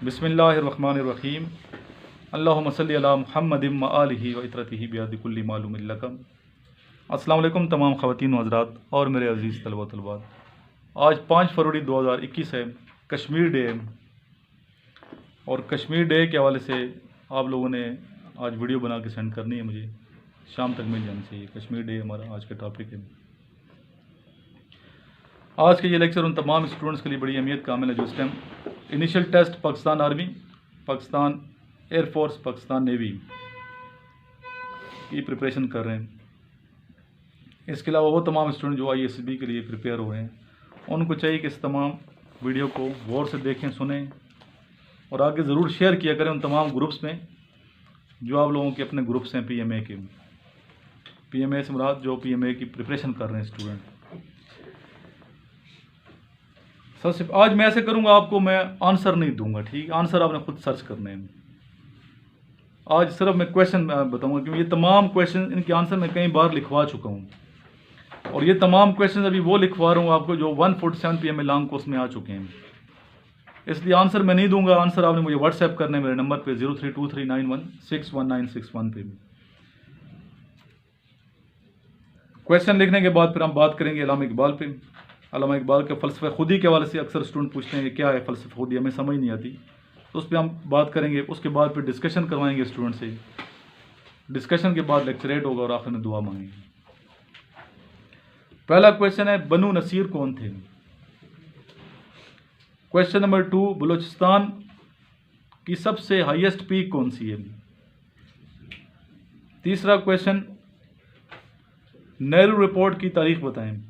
बिस्मिल्लाहिर्रहमानिर्रहीम। अल्लाहुम्मा सल्ली अला मुहम्मदिन व आलिहि व इत्रतिहि बियदि कुल्ली मालूमिन लकम। अस्सलाम वालेकुम तमाम ख़वातीन व हज़रात और मेरे अज़ीज़ तलबा व तलबात। आज 5 फरवरी 2021 है, कश्मीर डे है। और कश्मीर डे के हवाले से आप लोगों ने आज वीडियो बना के सेंड करनी है, मुझे शाम तक मिल जानी चाहिए। कश्मीर डे हमारा आज का टॉपिक है। आज के ये लेक्चर उन तमाम स्टूडेंट्स के लिए बड़ी अहमियत का हामिल है जो इस time initial test Pakistan army, Pakistan air force, Pakistan navy की प्रिपरेशन कर रहे हैं। इसके अलावा वो तमाम स्टूडेंट जो ISB के लिए प्रिपेयर हो रहे हैं, उनको चाहिए कि इस तमाम वीडियो को गौर से देखें, सुनें और आगे ज़रूर शेयर किया करें उन तमाम ग्रुप्स में जो आप लोगों के अपने ग्रुप्स हैं PMA के। PMA से मुराद जो PMA की प्रिपरेशन कर रहे हैं स्टूडेंट। सबसे आज मैं ऐसे करूंगा, आपको मैं आंसर नहीं दूंगा, ठीक? आंसर आपने खुद सर्च करने हैं। आज सिर्फ मैं क्वेश्चन बताऊंगा क्योंकि ये तमाम क्वेश्चन, इनके आंसर मैं कई बार लिखवा चुका हूं और ये तमाम क्वेश्चन अभी वो लिखवा रहा हूँ आपको जो 147 PMA लॉन्ग कोर्स में आ चुके हैं। इसलिए आंसर मैं नहीं दूंगा। आंसर आपने मुझे व्हाट्सएप करने मेरे नंबर पे 032391619161 पे। क्वेश्चन लिखने के बाद फिर हम बात करेंगे अल्लामा इकबाल पे। अल्लामा इकबाल के फ़लसफ़े खुदी के हवाले से अक्सर स्टूडेंट पूछते हैं कि क्या है फ़लसफ़े खुदी, हमें समझ नहीं आती, तो उस पर हम बात करेंगे। उसके बाद फिर डिस्कशन करवाएंगे स्टूडेंट से। डिस्कशन के बाद लेक्चरेट होगा और आखिर में दुआ मांगेंगे। पहला क्वेश्चन है, बनु नसीर कौन थे? क्वेश्चन नंबर 2, बलूचिस्तान की सबसे हाईएस्ट पीक कौन सी है? तीसरा क्वेश्चन, नेहरू रिपोर्ट की तारीख बताएं।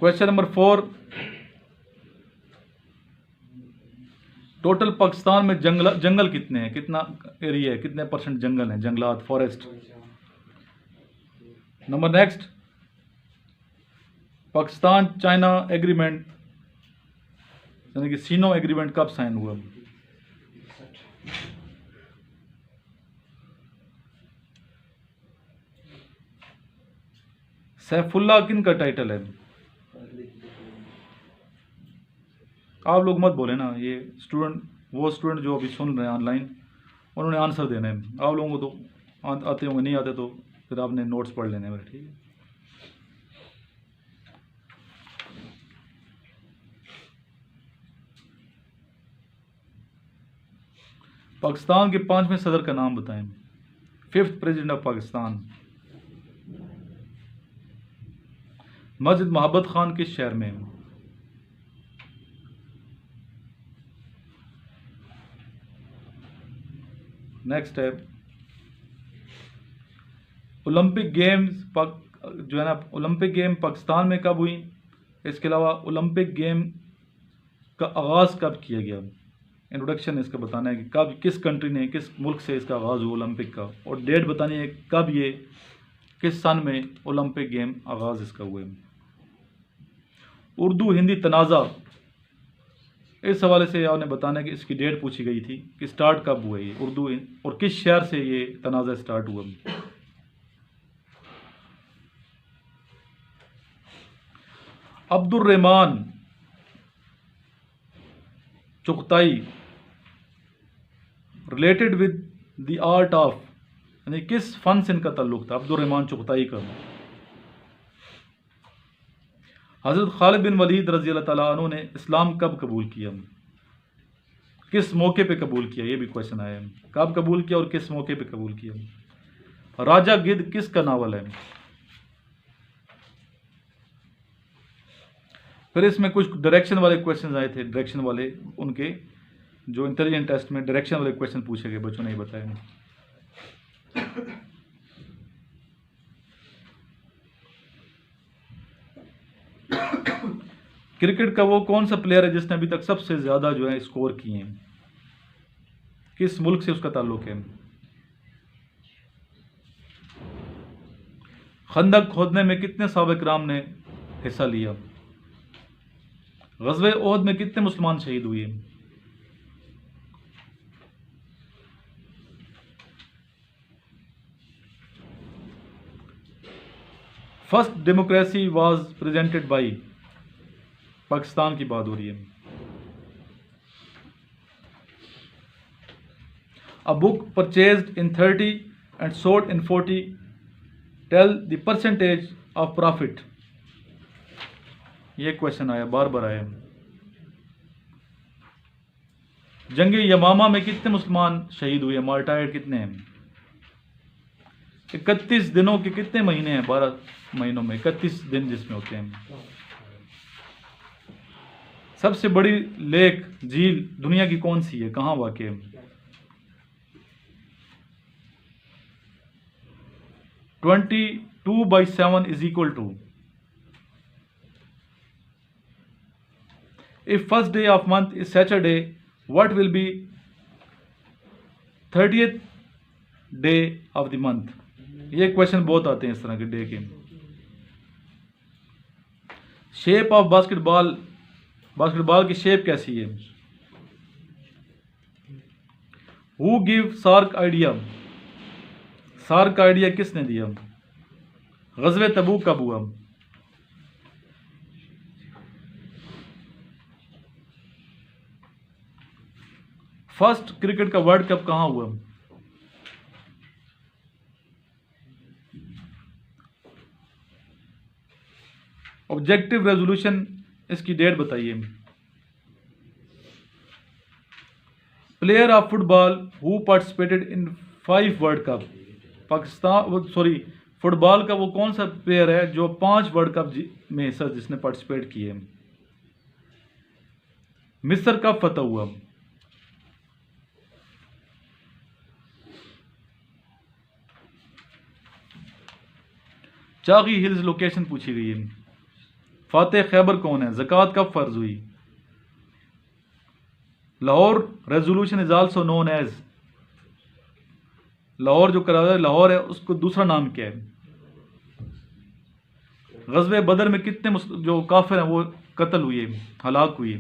क्वेश्चन नंबर 4, टोटल पाकिस्तान में जंगल कितने हैं, कितना एरिया है, कितने % जंगल हैं, जंगलात, forest. Number next, Pakistan China agreement यानी कि सीनो एग्रीमेंट कब साइन हुआ? सैफुल्लाह किन का टाइटल है? आप लोग मत बोले ना, ये स्टूडेंट, वो स्टूडेंट जो अभी सुन रहे हैं ऑनलाइन, उन्होंने आंसर देना है। आप लोगों को तो आते होंगे, नहीं आते तो फिर आपने नोट्स पढ़ लेने मेरे, ठीक है? पाकिस्तान के 5वें सदर का नाम बताएं। 5th president of Pakistan. मस्जिद मोहब्बत खान किस शहर में है? नेक्स्ट है, ओलंपिक गेम्स जो है ना, ओलंपिक गेम पाकिस्तान में कब हुई? इसके अलावा ओलंपिक गेम का आगाज़ कब किया गया? इंट्रोडक्शन इसका बताना है कि कब, किस कंट्री ने, किस मुल्क से इसका आगाज़ हुआ ओलंपिक का, और डेट बतानी है कब ये, किस सन में ओलंपिक गेम आगाज़ इसका हुआ। उर्दू हिंदी तनाज़ा, इस हवाले से आपने बताना है कि इसकी डेट पूछी गई थी कि स्टार्ट कब हुआ ये उर्दू, और किस शहर से ये तनाज़ा स्टार्ट हुआ। Abdurrahman Chughtai related with the art of, यानी किस फन से इनका ताल्लुक था अब्दुर्रहमान चुगताई का? हज़रत खालिद बिन वलीद रज़ी अल्लाह ताला अन्हु ने इस्लाम कब कबूल किया? किस मौके पे कबूल किया? ये भी क्वेश्चन आया है, कब कबूल किया और किस मौके पे कबूल किया। राजा गिद्ध किसका नावल है? फिर इसमें कुछ डायरेक्शन वाले क्वेश्चन आए थे, डायरेक्शन वाले, उनके जो इंटेलिजेंट टेस्ट में डायरेक्शन वाले क्वेश्चन पूछे गए, बच्चों ने बताया। क्रिकेट का वो कौन सा प्लेयर है जिसने अभी तक सबसे ज्यादा जो है स्कोर किए हैं? किस मुल्क से उसका ताल्लुक है? खंदक खोदने में कितने सहाबा किराम ने हिस्सा लिया? ग़ज़वे ओहद में कितने मुसलमान शहीद हुए? First democracy was presented by, Pakistan की बात हो रही है। A book purchased in 30 and sold in 40. Tell the percentage of profit. ये क्वेश्चन आया, बार बार आया। जंग यमामा में कितने मुसलमान शहीद हुए? मार्टायर्ड कितने हैं? 31 दिनों के कितने महीने हैं? 12 महीनों में 31 दिन जिसमें होते हैं। सबसे बड़ी लेक झील दुनिया की कौन सी है? कहाँ वाक़ है? 22/7 is equal to, if first day of month is Saturday, what will be 30th day of the month? ये क्वेश्चन बहुत आते हैं इस तरह के डे के। शेप ऑफ बास्केटबॉल, बास्केटबॉल की शेप कैसी है? Who give SAARC idea? SAARC का आइडिया किसने दिया? ग़ज़वे तबूक कब हुआ? फर्स्ट क्रिकेट का वर्ल्ड कप कहाँ हुआ? ऑब्जेक्टिव रेजोल्यूशन, इसकी डेट बताइए। Player of football who participated in 5 world cup. Football का वो कौन सा प्लेयर है जो 5 वर्ल्ड कप में सर जिसने पार्टिसिपेट किए? मिस्र कब फतह हुआ? चागी हिल्स लोकेशन पूछी गई है। फातेह खैबर कौन है? ज़कात कब फर्ज हुई? Lahore resolution is also known as, Lahore जो करार लाहौर है उसको दूसरा नाम क्या है? ग़ज़वे बदर में कितने जो काफिर हैं वो कत्ल हुए, हलाक हुए?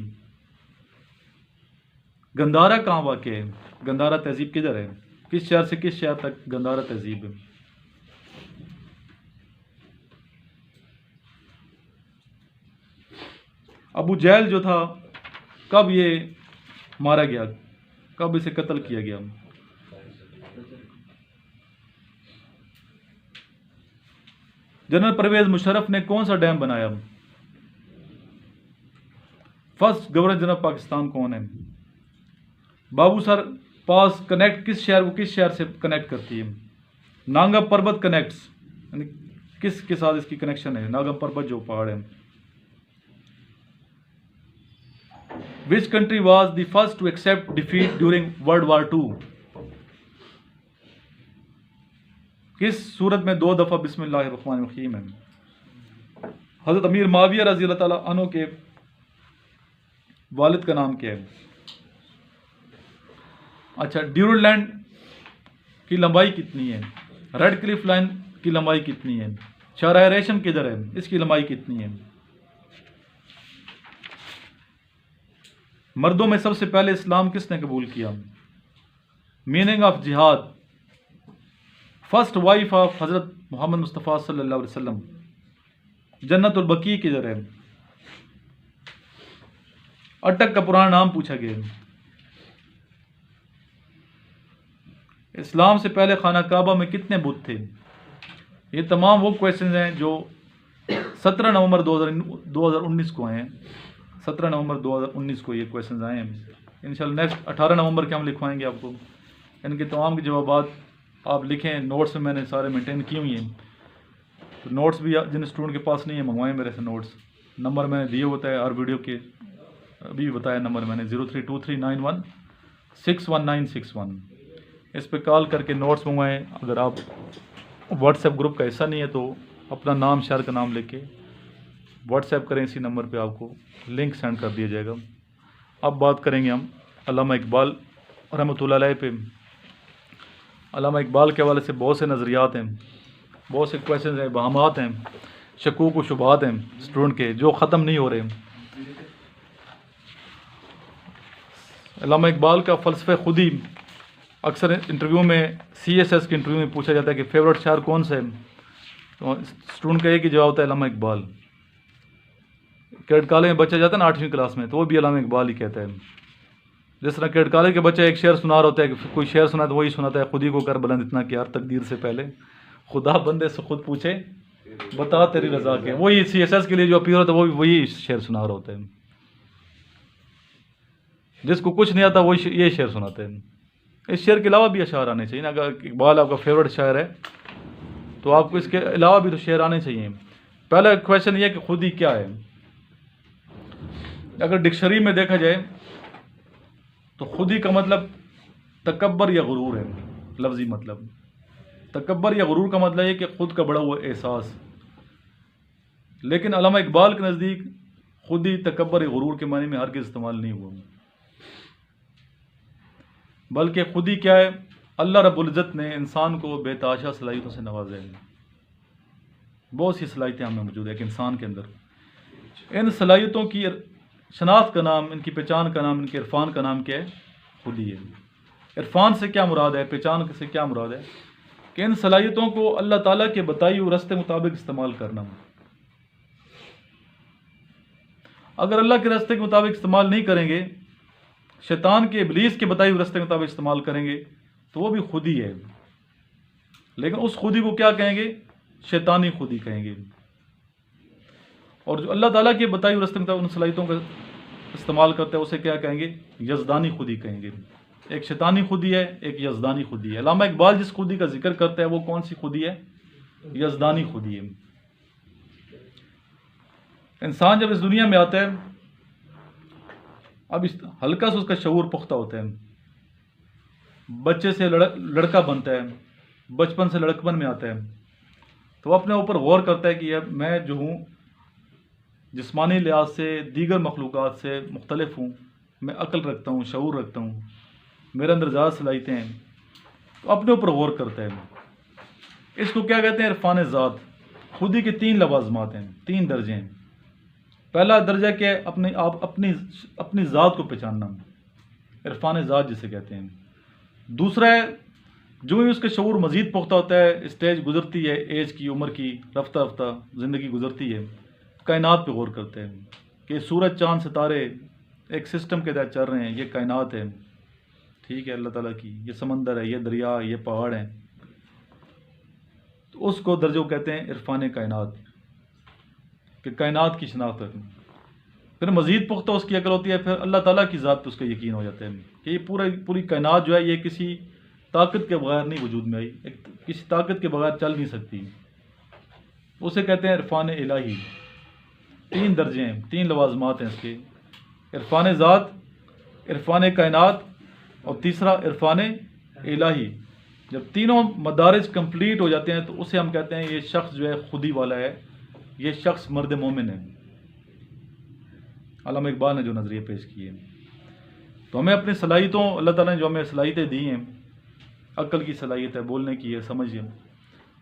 गंदारा कहाँ वाक़ है? गंदारा तहजीब किधर है? किस शहर से किस शहर तक गंदारा तहजीब है? अबू जहल जो था कब ये मारा गया, कब इसे कत्ल किया गया? जनरल परवेज मुशर्रफ ने कौन सा डैम बनाया? फर्स्ट गवर्नर जनरल पाकिस्तान कौन है? बाबू सर पास कनेक्ट किस शहर को किस शहर से कनेक्ट करती है? नांगा पर्वत कनेक्ट्स, यानी किस के साथ इसकी कनेक्शन है? नागा पर्वत जो पहाड़ है। Which country was the first to accept defeat during World War II? किस सूरत में 2 दफ़ा बिस्मिल्लाहिर्रहमानिर्रहीम है? हज़रत अमीर माविया रज़ी अल्लाह ताला अन्हु के वालिद का नाम क्या है? अच्छा, ड्यूरलैंड की लंबाई कितनी है? रेड क्लिफ लाइन की लंबाई कितनी है? शाहराह रेशम किधर है? इसकी लंबाई कितनी है? मर्दों में सबसे पहले इस्लाम किसने कबूल किया? मीनिंग ऑफ जिहाद, फर्स्ट वाइफ ऑफ हज़रत मोहम्मद मुस्तफ़ा सल्लल्लाहु अलैहि वसल्लम, जन्नतुल बकी किधर है? अटक का पुराना नाम पूछा गया। इस्लाम से पहले खाना काबा में कितने बुत थे? ये तमाम वो क्वेश्चन हैं जो 17 नवंबर 2019 को आए हैं। 17 नवंबर 2019 को ये क्वेश्चन आए हैं। इंशाल्लाह नेक्स्ट 18 नवंबर के हम लिखवाएंगे आपको। इनके तमाम के जवाब आप लिखें, नोट्स में मैंने सारे मेंटेन किए हुए हैं। तो नोट्स भी जिन स्टूडेंट के पास नहीं है मंगवाएं मेरे से नोट्स। नंबर मैंने दिए होता है हर वीडियो के, अभी बताया नंबर मैंने 0323916161। इस पर कॉल करके नोट्स मंगवाएं। अगर आप व्हाट्सएप ग्रुप का हिस्सा नहीं है तो अपना नाम, शहर का नाम लेके व्हाट्सएप करें, इसी नंबर पे आपको लिंक सेंड कर दिया जाएगा। अब बात करेंगे हम अल्लामा इकबाल रहमतुल्लाह अलैह पे। अल्लामा इकबाल के हवाले से बहुत से नज़रियात हैं, बहुत से क्वेश्चन हैं, बहामात हैं, शकूक व शुबहात हैं स्टूडेंट के जो ख़त्म नहीं हो रहे। अल्लामा इकबाल का फ़लसफ़े खुदी अक्सर इंटरव्यू में, CSS के इंटरव्यू में पूछा जाता है कि फेवरेट शायर कौन सा है, तो स्टूडेंट का एक ही जवाब होता है अल्लामा इकबाल। कैडेट कॉलेज में बच्चा जाता है ना 8वीं क्लास में, तो वो भी अल्लामा इकबाल ही कहता है। जिस तरह क्रिकेट कॉलेज के बच्चे एक शेर सुना रहा होता है कि कोई शेर सुना तो वही सुनाता है, खुद ही को कर बुलंद इतना कि यार तकदीर से पहले खुदा बंदे से खुद पूछे बता तेरी रजा के। वही CSS के लिए जो अपील होता है वो वही शेर सुना रहा होता है। जिसको कुछ नहीं आता वही ये शेर सुनाते हैं। इस शेर के अलावा भी अशार आने चाहिए ना। अगर इकबाल आपका फेवरेट शायर है तो आपको इसके अलावा भी तो शेर आने चाहिए। पहला क्वेश्चन ये कि खुदी क्या है। अगर डिक्शनरी में देखा जाए तो खुदी का मतलब तकब्बर या गुरूर है। लफ्जी मतलब तकब्बर या गुरूर का मतलब है कि खुद का बड़ा हुआ एहसास। लेकिन अल्लामा इकबाल के नज़दीक खुदी तकब्बर या गुरूर के मानी में हरगिज़ इस्तेमाल नहीं हुआ, बल्कि खुदी क्या है, अल्लाह रब्बुल इज़्ज़त ने इंसान को बेताशा सलाहियतों से नवाजा है। बहुत सी सलाहियतें हमें मौजूद है कि इंसान के अंदर इन सलाहियतों की शनाख्त का नाम, इनकी पहचान का नाम, इनके इरफान का नाम क्या है, खुदी है। इरफान से क्या मुराद है, पहचान से क्या मुराद है कि इन सलाहियतों को अल्लाह ताला के बताई हुए रास्ते मुताबिक इस्तेमाल करना। अगर अल्लाह के रास्ते के मुताबिक इस्तेमाल नहीं करेंगे, शैतान के इब्लीस के बताई हुए रास्ते के मुताबिक इस्तेमाल करेंगे तो वो भी खुदी है। लेकिन उस खुदी को क्या कहेंगे, शैतानी खुदी कहेंगे। और जो अल्लाह ताला के बताई हुए रास्ते के मुताबिक उन सलाहियतों का इस्तेमाल करता है उसे क्या कहेंगे, यज़दानी खुदी कहेंगे। एक शैतानी खुदी है, एक यज़दानी खुदी है। अल्लामा इकबाल जिस खुदी का जिक्र करता है वो कौन सी खुदी है, यज़दानी खुदी है। इंसान जब इस दुनिया में आता है, अब इस हल्का से उसका शऊर पुख्ता होता है, बच्चे से लड़का बनता है, बचपन से लड़कपन में आता है, तो अपने ऊपर गौर करता है कि यार मैं जो हूँ जिस्मानी लिहाज से दीगर मखलूक़ात से मुख्तलिफ हूँ, मैं अक्ल रखता हूँ, शऊर रखता हूँ, मेरे अंदर ज़्यादा सलाहियतें हैं, तो अपने ऊपर गौर करता है। इसको क्या कहते हैं, इरफान ज़ात। खुदी के 3 लवाज़मात हैं, 3 दर्जे हैं। पहला दर्जा क्या है, अपनी ज़ात को पहचानना, इरफान ज़ात जिसे कहते हैं। दूसरा है, जो ही उसके शऊर मज़ीद पुख्ता होता है, स्टेज गुजरती है, एज की, उम्र की, रफ्ता रफ्ता ज़िंदगी गुजरती है, कायनात पे गौर करते हैं कि सूरज चाँद सितारे एक सिस्टम के तहत चल रहे हैं, ये कायनात है, ठीक है, अल्लाह ताला की, ये समंदर है, ये दरिया, ये पहाड़ हैं। तो उसको दर्जों कहते हैं इरफान कायनात, कि कायनात की शनाख्त रखना। फिर मज़ीद पुख्ता उसकी अकल होती है, फिर अल्लाह ताला की ज़ात पर उसका यकीन हो जाता है कि ये पूरी कायनात जो है ये किसी ताकत के बगैर नहीं वजूद में आई, किसी ताकत के बगैर चल नहीं सकती। उसे कहते हैं इरफान इलाही। 3 दर्जे हैं, 3 लवाज़मात हैं इसके, इरफान ज़ात, इरफान कायनात और तीसरा इरफान इलाही। जब तीनों मदारिज कंप्लीट हो जाते हैं तो उसे हम कहते हैं ये शख्स जो है खुदी वाला है, ये शख्स मर्द मोमिन है। अल्लामा इकबाल ने जो नज़रिए पेश किए। तो हमें अपनी सलाहियतों, अल्लाह ताला ने जो हमें सलाहियतें दी हैं, अक्ल की सलाहियत है, बोलने की है, समझिए,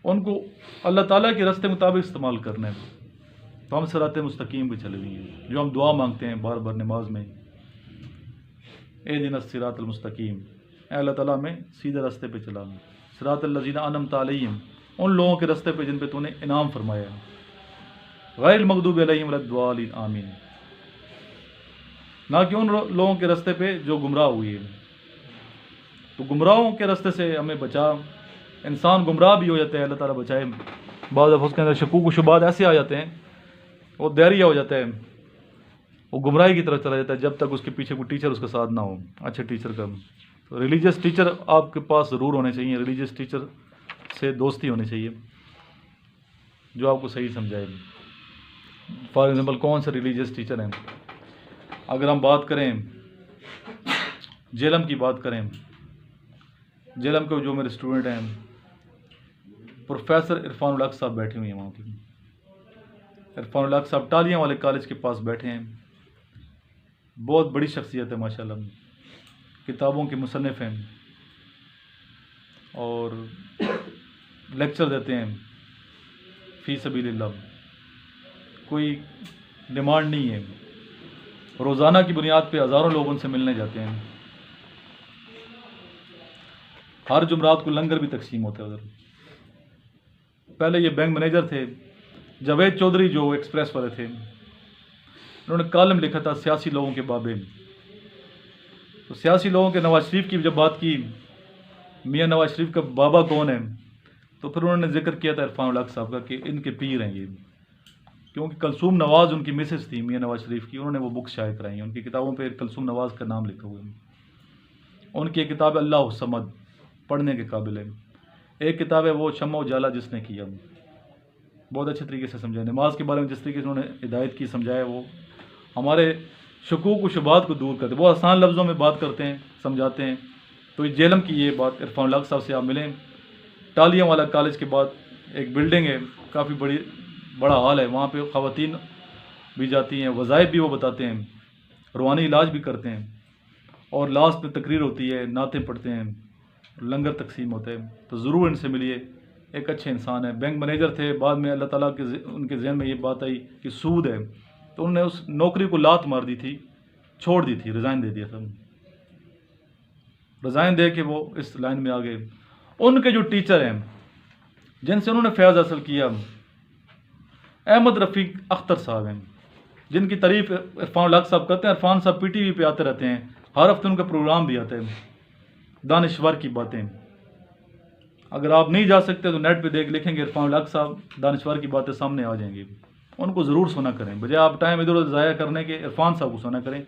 उनको अल्लाह ताला के रास्ते मुताबिक इस्तेमाल करना है तो हम सिरात मुस्तकीम पे चले हुए हैं। जो हम दुआ मांगते हैं बार बार नमाज में, एहदिना सिरातल मुस्तकीम, अल्लाह ताला में सीधे रास्ते पे चला, सिरातल लज़ीना अनअमता अलैहिम, उन लोगों के रास्ते पे जिन पे तूने इनाम फरमाया, गैरिल मग़दूबि अलैहिम वलद्दालिन आमीन, ना कि उन लोगों के रास्ते पे जो गुमराह हुए हैं। तो गुमराहों के रास्ते से हमें बचा। इंसान गुमराह भी हो जाता है, अल्लाह ताला बचाए। बाद उसके अंदर शकूक शुबात ऐसे आ जाते हैं, वो दैरिया हो जाता है, वो गुमराही की तरफ चला जाता है जब तक उसके पीछे कोई टीचर उसका साथ ना हो, अच्छे टीचर का। तो रिलीजियस टीचर आपके पास ज़रूर होने चाहिए, रिलीजियस टीचर से दोस्ती होनी चाहिए जो आपको सही समझाए। फॉर एग्ज़ाम्पल कौन से रिलीजियस टीचर हैं, अगर हम बात करें जेलम की बात करें, जेलम के जो मेरे स्टूडेंट हैं, प्रोफेसर इरफानुल हक साहब बैठे हुए हैं वहाँ पे। इरफानुल हक साहब टालियाँ वाले कॉलेज के पास बैठे हैं, बहुत बड़ी शख्सियत है माशाल्लाह, किताबों के मुसन्निफ़ हैं और लेक्चर देते हैं फ़ी सबीलिल्लाह, कोई डिमांड नहीं है। रोज़ाना की बुनियाद पे हज़ारों लोग उनसे मिलने जाते हैं, हर जुमरात को लंगर भी तकसीम होता है उधर। पहले ये बैंक मैनेजर थे जावेद चौधरी, जो एक्सप्रेस वाले थे, उन्होंने कॉलम लिखा था सियासी लोगों के बाबे में। तो सियासी लोगों के नवाज शरीफ की जब बात की, मियाँ नवाज शरीफ का बाबा कौन है, तो फिर उन्होंने जिक्र किया था इरफान उल हक साहब का कि इनके पीर हैं ये, क्योंकि कलसूम नवाज़ उनकी मिसेस थी मियाँ नवाज शरीफ की। उन्होंने वो बुक शाये कराई हैं, उनकी किताबों पे कलसूम नवाज़ का नाम लिखा हुआ है। उनकी एक किताब अल्लाह समद, पढ़ने के काबिल है। एक किताब है वो शम्मा उजाला जिसने किया, बहुत अच्छे तरीके से समझाया। नमाज के बारे में जिस तरीके से उन्होंने हिदायत की, समझाया, वो हमारे शकूक व शुबात को दूर करते, बहुत आसान लफ्ज़ों में बात करते हैं, समझाते हैं। तो जेलम की ये बात इरफान उल हक साहब से आप मिलें। टालियाँ वाला कॉलेज के बाद एक बिल्डिंग है, काफ़ी बड़ा हॉल है, वहाँ पे ख़वातीन भी जाती हैं, वज़ाइफ भी वो बताते हैं, रूहानी इलाज भी करते हैं, और लास्ट में तकरीर होती है, नातें पढ़ते हैं, लंगर तकसीम होते हैं। तो ज़रूर इनसे मिलिए, एक अच्छे इंसान है। बैंक मैनेजर थे, बाद में अल्लाह ताला के उनके जहन में ये बात आई कि सूद है, तो उन्होंने उस नौकरी को लात मार दी थी, छोड़ दी थी, रिज़ाइन दे दिया था। रिज़ाइन दे के वो इस लाइन में आ गए। उनके जो टीचर हैं जिनसे उन्होंने फैज़ हासिल किया, अहमद रफ़ीक अख्तर साहब हैं, जिनकी तारीफ़ इरफान उल हक साहब करते हैं। इरफान साहब PTV पे आते रहते हैं, हर हफ्ते उनका प्रोग्राम भी आता है, दानिश्वर की बातें। अगर आप नहीं जा सकते तो नेट पे लिखेंगे इरफान उल हक साहब दानिश्वर की बातें, सामने आ जाएंगी। उनको ज़रूर सुना करें, बजाय आप टाइम इधर उधर ज़ाया करने के इरफान साहब को सुना करें,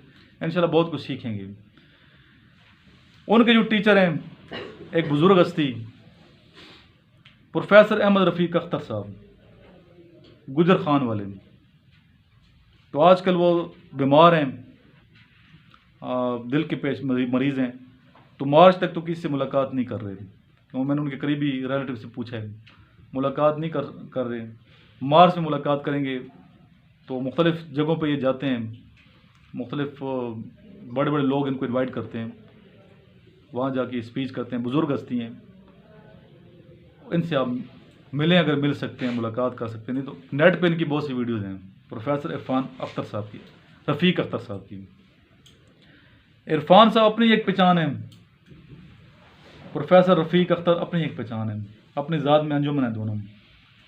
इंशाल्लाह बहुत कुछ सीखेंगे। उनके जो टीचर हैं, एक बुज़ुर्ग हस्ती प्रोफेसर अहमद रफ़ीक अख्तर साहब, गुजर खान वाले, तो आजकल वो बीमार हैं, दिल के पेश मरीज़ हैं। तो मार्च तक तो किसी से मुलाकात नहीं कर रहे, तो मैंने उनके करीबी रिलेटिव से पूछा है, मुलाकात नहीं कर रहे। मार्च में मुलाकात करेंगे। तो मुख्तलिफ़ जगहों पे ये जाते हैं, मुख्तलिफ़ बड़े बड़े लोग इनको इनवाइट करते हैं, वहाँ जाके स्पीच करते हैं। बुज़ुर्ग हस्ती हैं, इनसे आप मिलें, अगर मिल सकते हैं मुलाकात कर सकते हैं, नहीं तो नेट पे इनकी बहुत सी वीडियोज़ हैं। प्रोफेसर इरफान अख्तर साहब की, रफ़ीक अख्तर साहब की। इरफान साहब अपनी एक पहचान है, प्रोफेसर रफ़ीक अख्तर अपनी एक पहचान है, अपनी ज़ात में अंजुमन है। दोनों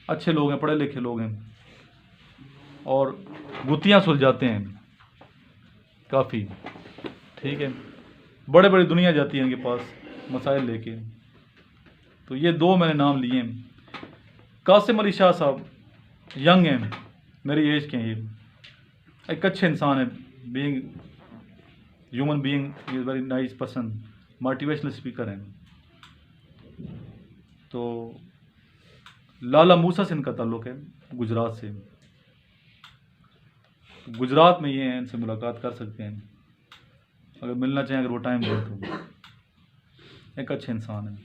अच्छे लोग हैं, पढ़े लिखे लोग हैं, और गुत्थियाँ सुलझाते हैं काफ़ी, ठीक है। बड़े बड़ी दुनिया जाती है इनके पास मसाइल लेके। तो ये दो मैंने नाम लिए हैं। कासिम अली शाह साहब यंग हैं, मेरी एज के हैं, ये एक अच्छे इंसान है, being human being, is very nice person, motivational speaker हैं। तो लाला मूसा से इनका ताल्लुक़ है, गुजरात से। गुजरात में ये हैं, इनसे मुलाकात कर सकते हैं अगर मिलना चाहें, अगर वो टाइम दे तो। एक अच्छे इंसान है।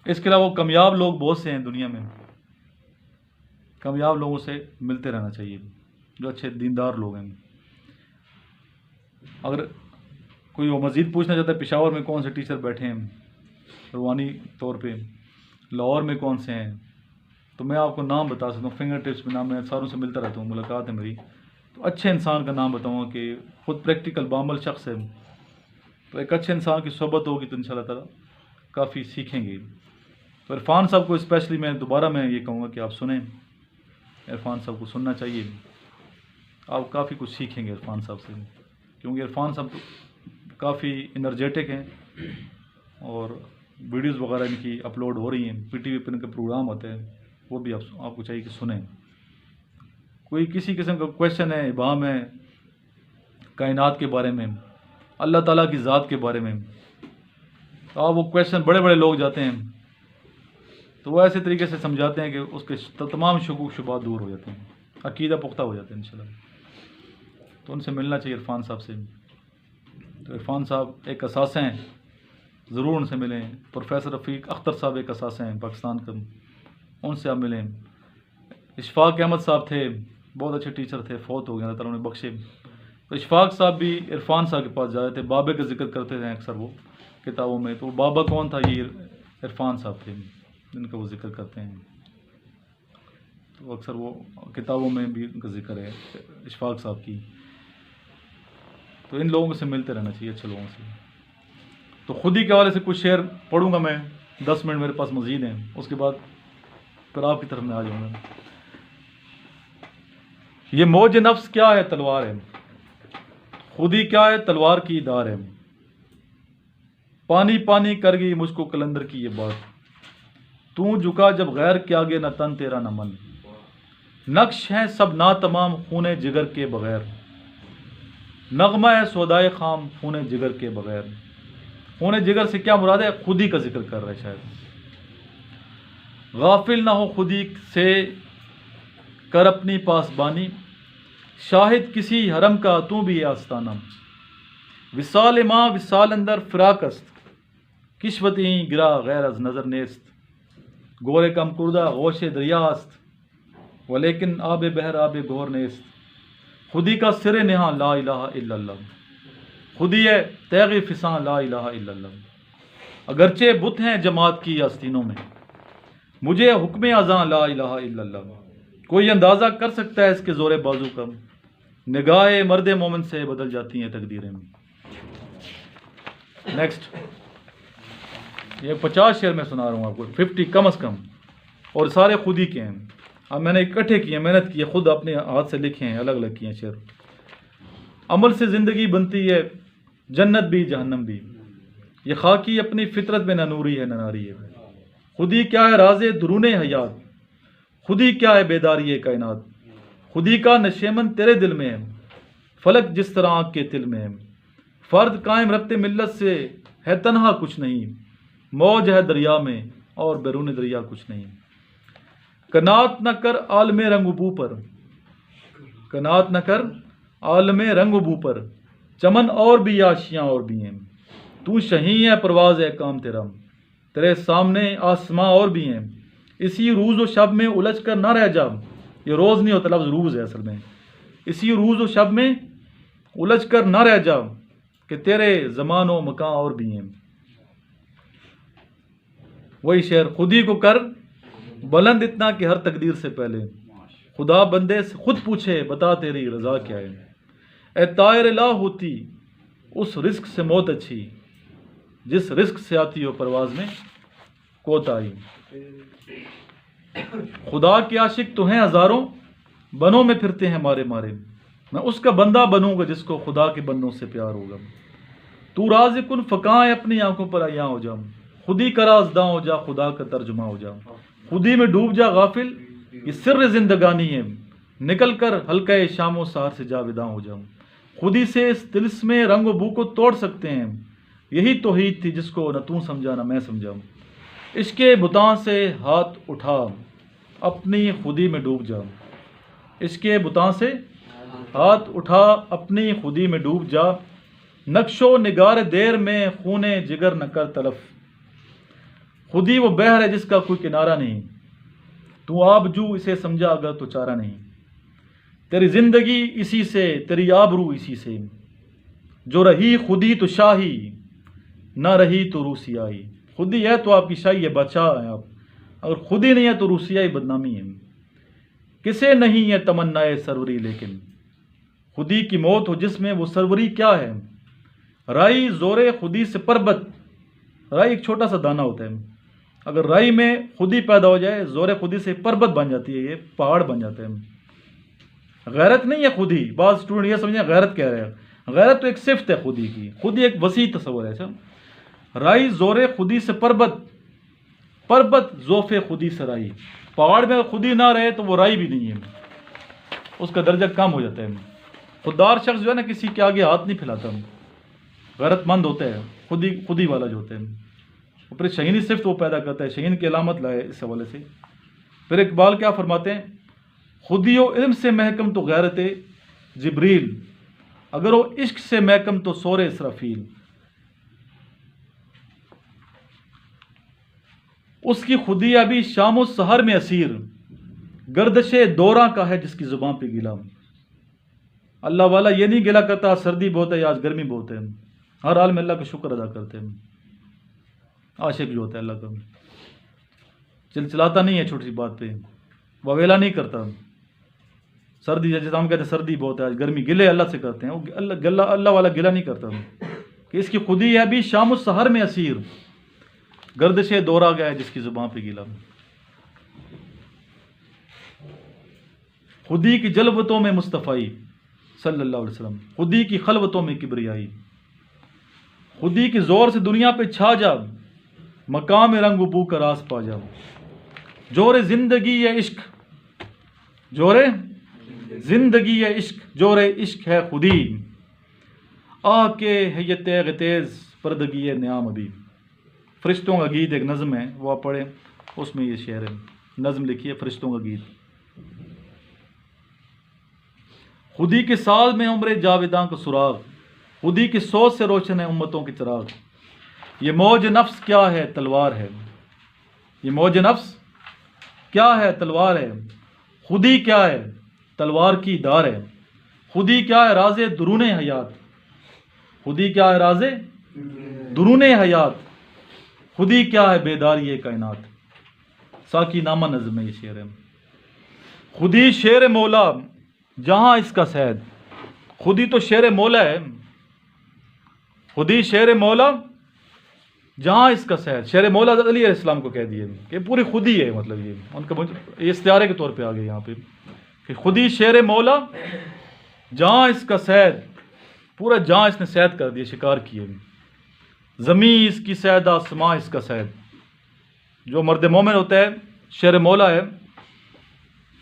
इसके अलावा कामयाब लोग बहुत से हैं दुनिया में, कामयाब लोगों से मिलते रहना चाहिए, जो अच्छे दीनदार लोग हैं। अगर कोई वो मज़ीद पूछना चाहता है पेशावर में कौन से टीचर बैठे हैं रूहानी तौर पे, लाहौर में कौन से हैं, तो मैं आपको नाम बता सकता हूँ, फिंगर टिप्स में नाम, मैं सारों से मिलता रहता हूँ, मुलाकात है मेरी। तो अच्छे इंसान का नाम बताऊँगा कि ख़ुद प्रैक्टिकल बामल शख्स है। तो एक अच्छे इंसान की सोहबत होगी तो इंशाल्लाह ताला काफ़ी सीखेंगे। तो इरफान साहब को स्पेशली मैं ये कहूँगा कि आप सुनें, इरफान साहब को सुनना चाहिए, आप काफ़ी कुछ सीखेंगे इरफान साहब से, क्योंकि इरफान साहब तो काफ़ी एनर्जेटिक हैं, और वीडियोज़ वगैरह इनकी अपलोड हो रही हैं, PTV पर इनके प्रोग्राम होते हैं, वो भी आपको चाहिए कि सुनें। कोई किसी किस्म का क्वेश्चन है, इबाम है, कायनात के बारे में, अल्लाह ताला की ज़ात के बारे में, तो आप वो क्वेश्चन, बड़े बड़े लोग जाते हैं तो वो ऐसे तरीके से समझाते हैं कि उसके तमाम शकूक शुबात दूर हो जाते हैं, अकीदा पुख्ता हो जाते हैं इंशाल्लाह। तो उनसे मिलना चाहिए इरफान साहब से। तो इरफान साहब एक असासा हैं, ज़रूर उनसे मिलें। प्रोफेसर रफ़ीक अख्तर साहब एक असासा हैं पाकिस्तान का, उनसे आप मिलें। इशफाक अहमद साहब थे, बहुत अच्छे टीचर थे, फौत हो गए, अल्लाह ताला उन्हें बख्शे। तो इशफाक साहब भी इरफान साहब के पास जाते थे, बाबे का जिक्र करते थे अक्सर वो किताबों में। तो बाबा कौन था, ये इरफान साहब थे जिनका वो जिक्र करते हैं। तो अक्सर वो किताबों में भी उनका जिक्र है इशफाक साहब की। तो इन लोगों से मिलते रहना चाहिए, अच्छे लोगों से। तो खुद ही के हवाले से कुछ शेर पढ़ूंगा मैं, 10 मिनट मेरे पास मज़ीद हैं, उसके बाद फिर आपकी तरफ में आ जाऊँगा। ये मौज नफ्स क्या है, तलवार है, खुदी क्या है, तलवार की धार है। पानी पानी कर गई मुझको कलंदर की ये बात। तू झुका जब गैर के आगे, न तन तेरा न मन। नक्श हैं सब ना तमाम खूने जिगर के बगैर। नगमा है सौदाए खाम खूने जिगर के बगैर। खूने जिगर से क्या मुराद है, खुदी का जिक्र कर रहा है शायद। गाफिल ना हो खुदी से कर अपनी पासबानी। शाहिद किसी हरम का तू भी आस्ताना। विसाल माँ विसाल अंदर फिराकस्त। किश्वती गिरा गैर अज नजर नेस्त। गोरे कम कुर्दा गोशे दरियास्त। व लेकिन आब बहर आब गोर नेस्त। खुदी का सिर नहा ला इलाहा इल्लल्लाह। खुदी है तैग फिसां ला इलाहा इल्लल्लाह। अगरचे बुत हैं जमात की आस्तीनों में, मुझे हुक्म अज़ां ला इलाहा इल्लल्लाह। कोई अंदाज़ा कर सकता है इसके ज़ोरे बाजू का। निगाह मर्द मोमिन से बदल जाती हैं तकदीरें। नेक्स्ट, ये 50 शेर मैं सुना रहा हूँ आपको, 50 कम अज़ कम, और सारे खुद ही के हैं। अब मैंने इकट्ठे किए, मेहनत की है, खुद अपने हाथ से लिखे हैं, अलग अलग किए हैं शेर। अमल से ज़िंदगी बनती है जन्नत भी जहन्नम भी। ये खाकी अपनी फितरत में न नूरी है न नारी है। खुदी क्या है राज़े दुरूने हयात। खुदी क्या है बेदारी कायनात। खुदी का नशेमन तेरे दिल में है, फलक जिस तरह आँख के तिल में है। फ़र्द कायम रब्ते मिल्लत से है तन्हा कुछ नहीं। मौज है दरिया में और बैरून दरिया कुछ नहीं। कनात न कर आलमे रंग बू पर। कनात न कर आलमे रंग बू पर। चमन और भी आशियाँ और भी हैं। तू शही है परवाज़ है काम तेरा। तेरे सामने आसमां और भी हैं। इसी रूज़ व शब में उलझ कर ना रह जा। ये रोज़ नहीं होता, लफ्ज़ रूज़ है असल में। इसी रूज़ व शब में उलझ कर ना रह जा कि तेरे ज़मान व मकान और भी हैं। वही शेर, खुदी को कर बुलंद इतना कि हर तकदीर से पहले खुदा बंदे से खुद पूछे बता तेरी रज़ा क्या है। ए तायर ला होती उस रिस्क से मौत अच्छी, जिस रिस्क से आती हो परवाज़ में कोताही। खुदा के आशिक तो हैं हज़ारों, बनों में फिरते हैं मारे मारे। मैं उसका बंदा बनूंगा जिसको खुदा के बंदों से प्यार होगा। तू राज़िकुन फ़काएँ अपनी आंखों पर आया हो जा। खुदी का राज़दां हो जा, खुदा का तर्जुमा हो जा। खुदी में डूब जा गाफिल, ये सिर्र ज़िंदगानी है। निकल कर हल्का शामो सहार से जा विदा हो जा। खुदी से इस तिलिस्मे रंग व बू को तोड़ सकते हैं। यही तौहीद थी जिसको न तू समझा न मैं समझा। इश्के बुतां से हाथ उठा अपनी खुदी में डूब जा। इश्के बुतां से हाथ उठा अपनी खुदी में डूब जा। नक्शो निगार देर में खूने जिगर न कर तलफ। खुदी वो बहर है जिसका कोई किनारा नहीं। तू आबजू इसे समझा अगर तो चारा नहीं। तेरी जिंदगी इसी से, तेरी आबरू इसी से। जो रही खुदी तो शाही, ना रही तो रूसियाई। खुदी है तो आपकी शाही है, बादशाह है आप। अगर खुदी नहीं है तो रूसियाई बदनामी है। किसे नहीं है तमन्नाए सरवरी, लेकिन खुदी की मौत हो जिसमें वो सरवरी क्या है। राई जोरे खुदी से पर्बत। राई एक छोटा सा दाना होता है, अगर राई में खुदी पैदा हो जाए जोरे खुदी से पर्वत बन जाती है, ये पहाड़ बन जाते हैं। गैरत नहीं है खुदी, बात स्टूडेंट ये समझे गैरत कह रहे हैं। गैरत तो एक सिफ्त है खुदी की, खुदी एक वसी तस्वर है। सब राई जोरे खुदी से पर्वत, पर्वत जोफे खुदी से राई। पहाड़ में खुदी ना रहे तो वो राई भी नहीं है, उसका दर्जा कम हो जाता है। खुददार शख्स जो है ना किसी के आगे हाथ नहीं फैलाता, गैरतमंद होता है, खुदी वाला जो होता है। फिर शहीनी सिर्फ वो पैदा करता है, शहीन की अलामत लाए इस हवाले से। फिर इकबाल क्या फरमाते हैं, खुदी व इल्म से महकम तो गैरत जिब्रील, अगर वो इश्क से महकम तो सोरे इसराफील। उसकी खुदी अभी शामो सहर में असीर, गर्दशे दौरा का है जिसकी जुबान पे गिला। अल्लाह वाला ये नहीं गिला करता सर्दी बहुत है या आज गर्मी बहुत है, हर हाल में अल्लाह का शुक्र अदा करते हैं। आशिक जो होता है अल्लाह का, चिलचिलाता नहीं है छोटी सी बात पे, ववेला नहीं करता। सर्दी जैसे हम कहते हैं सर्दी बहुत है आज गर्मी, गिले अल्लाह से करते हैं। अल्लाह वाला गिला नहीं करता कि इसकी खुदी है अभी शाम सहर में असीर, गर्दशे दौरा गया है जिसकी जुबान पे गिला। खुदी की जलवतों में मुस्तफ़ाई, सल्लल्लाहु अलैहि वसल्लम। खुदी की खलवतों में किबरियाई, खुदी के ज़ोर से दुनिया पे छा जा, मकाम रंग बू का रास पा जा। जोरे ज़िंदगी ये इश्क, जोरे ज़िंदगी ये इश्क, जोरे इश्क है खुदी, आके है ये तेग तेज़ पर्दगी ये न्याम अभी। फरिश्तों का गीत एक नज़म है, वो आप पढ़ें, उसमें ये शेर है, नज़म लिखी है फरिश्तों का गीत। खुदी के साल में उम्र जावेदां का सुराग, खुदी की सोच से रोशन है उम्मतों के चिराग। ये मौज नफ्स क्या है तलवार है, ये मौज नफ्स क्या है तलवार है, खुदी क्या है तलवार की दार है। खुदी क्या है राज़े दुरूने हयात, खुदी क्या है राज़े दुरूने हयात, खुदी क्या है बेदारी ये कायनात। साकी नामा नज़म में ये शेर है। खुदी शेर मौला जहां इसका सैद, खुदी तो शेर मौला है, खुदी शेर मौला जहां इसका सैद। शेर मौला हज़रत अली अलैहिस्सलाम को कह दिए कि पूरी खुदी है, मतलब ये उनका इस्तियारे के तौर पे आ गए यहाँ पे कि खुदी शेर मौला जहां इसका सैद, पूरा जहां इसने सैद कर दिया, शिकार किए। ज़मी इसकी सैद आसमां इसका सैद। जो मर्द मोमिन होता है शेर मौला है,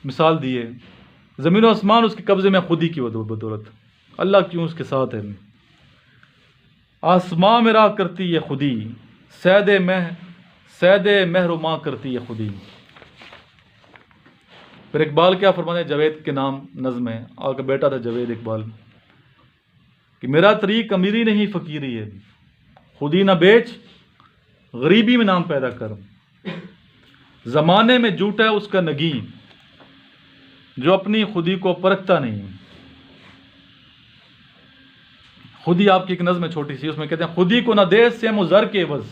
मिसाल दी है, ज़मीन और आसमान उसके कब्ज़े में खुदी की बदौलत। अल्लाह क्यों उसके साथ है। आसमां में राह करती है खुदी, सैद महरुमा करती है खुदी। फिर इकबाल क्या फरमाते हैं, जावेद के नाम नज़्म है, आपका बेटा था जावेद इकबाल, कि मेरा तरीक अमीरी नहीं फ़कीरी है, खुदी ना बेच गरीबी में नाम पैदा कर। ज़माने में झूठा है उसका नगी, जो अपनी खुदी को परखता नहीं। खुदी आपकी एक नज़्म है छोटी सी, उसमें कहते हैं खुदी को न दे सेम ज़र के एवज़,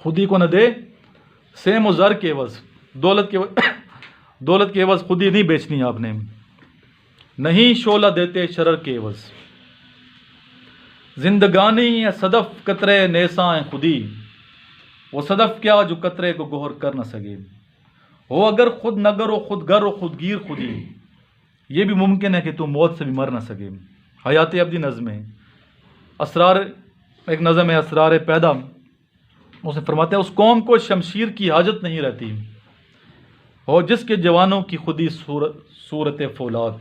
खुदी को न दे सेम ज़र के एवज़, दौलत के एवज़ खुदी नहीं बेचनी आपने, नहीं शोला देते शरर के एवज़। जिंदगानी है सदफ कतरे नेसा खुदी, वो सदफ क्या जो कतरे को गोहर कर न सके। हो अगर खुद नगर हो खुद गर हो खुदगीर खुदी, ये भी मुमकिन है कि तू मौत से भी मर ना सके। हयात अब्दी नज़्म है। असरार एक नज़म है असरार पैदा, उसमें फरमाते हैं उस कौम को शमशीर की हाजत नहीं रहती, और जिसके जवानों की खुदी सूरत फौलाद।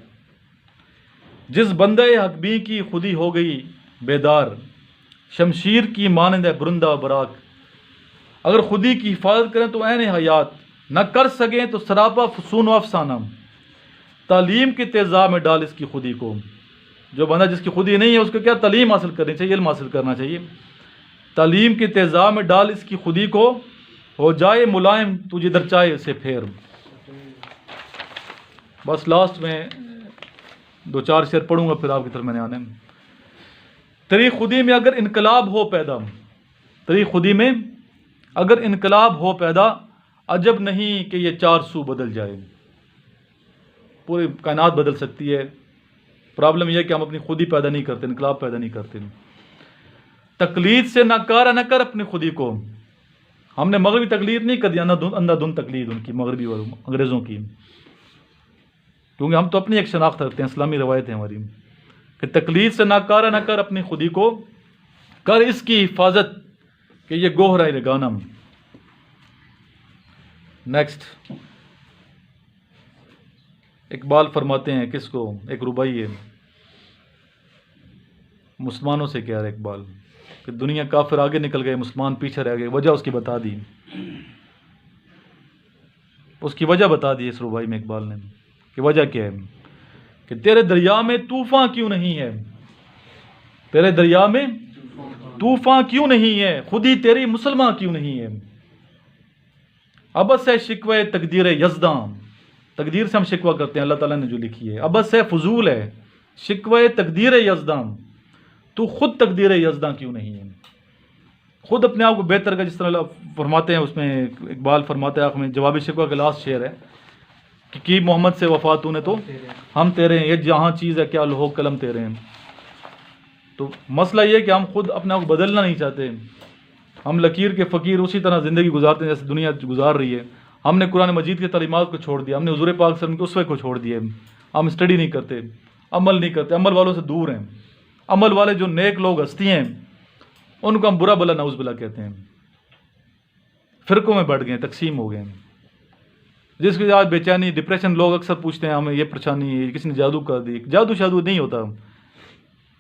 जिस बंदे हकबी की खुदी हो गई बेदार, शमशीर की मानंद है बुरंदा बराक। अगर खुदी की हिफाजत करें तो ऐन हयात, न कर सकें तो सरापा फसून व अफसाना। तालीम के तेज़ाब में डाल इसकी खुदी को, जो बंदा जिसकी खुदी नहीं है उसको क्या तालीम हासिल करनी चाहिए, इल्म हासिल करना चाहिए। तालीम के तेज़ाब में डाल इसकी खुदी को, हो जाए मुलायम तू जिधर चाहे उसे फेर। बस लास्ट में 2-4 शेर पढ़ूंगा फिर आपकी तरफ मैंने आने में। तेरी खुदी में अगर इनकलाब हो पैदा, तेरी खुदी में अगर इनकलाब हो पैदा, अजब नहीं कि ये 4 सू बदल जाए। पूरी कायनात बदल सकती है। प्रॉब्लम यह है कि हम अपनी खुदी पैदा नहीं करते, इनकलाब पैदा नहीं करते। तकलीद से नकारा न कर अपनी खुदी को। हमने मगरबी तकलीद नहीं कर दिया, अंधाधुंध तकलीद उनकी मगरबी वालों अंग्रेज़ों की, क्योंकि हम तो अपनी एक शनाख्त रखते हैं, इस्लामी रवायत है हमारी कि तकलीद से नकारा न कर अपनी खुदी को, कर इसकी हिफाजत कि ये गोहरा गानम। नेक्स्ट इकबाल फरमाते हैं किसको, एक रुबाई है, मुसलमानों से कह रहा है इकबाल कि दुनिया काफिर आगे निकल गए, मुसलमान पीछे रह गए। वजह उसकी बता दी, उसकी वजह बता दी इस रुबाई में इकबाल ने कि वजह क्या है, कि तेरे दरिया में तूफान क्यों नहीं है, तेरे दरिया में तूफान क्यों नहीं है, खुदी तेरी मुसलमान क्यों नहीं है। अबस है शिकवे तकदीर यज़दां, तकदीर से हम शिकवा करते हैं, अल्लाह ताला ने जो लिखी है। अबस है फजूल है शिकवे तकदीर यज़दां, तू खुद तकदीर यज़दां क्यों नहीं है। खुद अपने आप को बेहतर का, जिस तरह फरमाते हैं उसमें इकबाल फरमाते हैं आखिर में जवाबी शिकवा का लास्ट शेर है कि मोहम्मद से वफा तूने तो हम तेरे हैं, ये जहाँ चीज़ है क्या लोहो कलम तेरे हैं। तो मसला ये है कि हम खुद अपने आप को बदलना नहीं चाहते, हम लकीर के फ़कीर उसी तरह ज़िंदगी गुजारते हैं जैसे दुनिया गुजार रही है। हमने कुरान मजीद के तालीमात को छोड़ दिया, हमने हुज़ूर पाक सल्लल्लाहु अलैहि वसल्लम के उसवे को छोड़ दिया, हम स्टडी नहीं करते, अमल नहीं करते, अमल वालों से दूर हैं। अमल वाले जो नेक लोग हस्ती हैं उनको हम बुरा भला नाउज़ बिल्लाह कहते हैं। फ़िरक़ों में बढ़ गए, तकसीम हो गए हैं, जिसकी आज बेचैनी, डिप्रेशन, लोग अक्सर पूछते हैं हमें ये परेशानी है, किसी ने जादू कर दी। जादू शादू नहीं होता,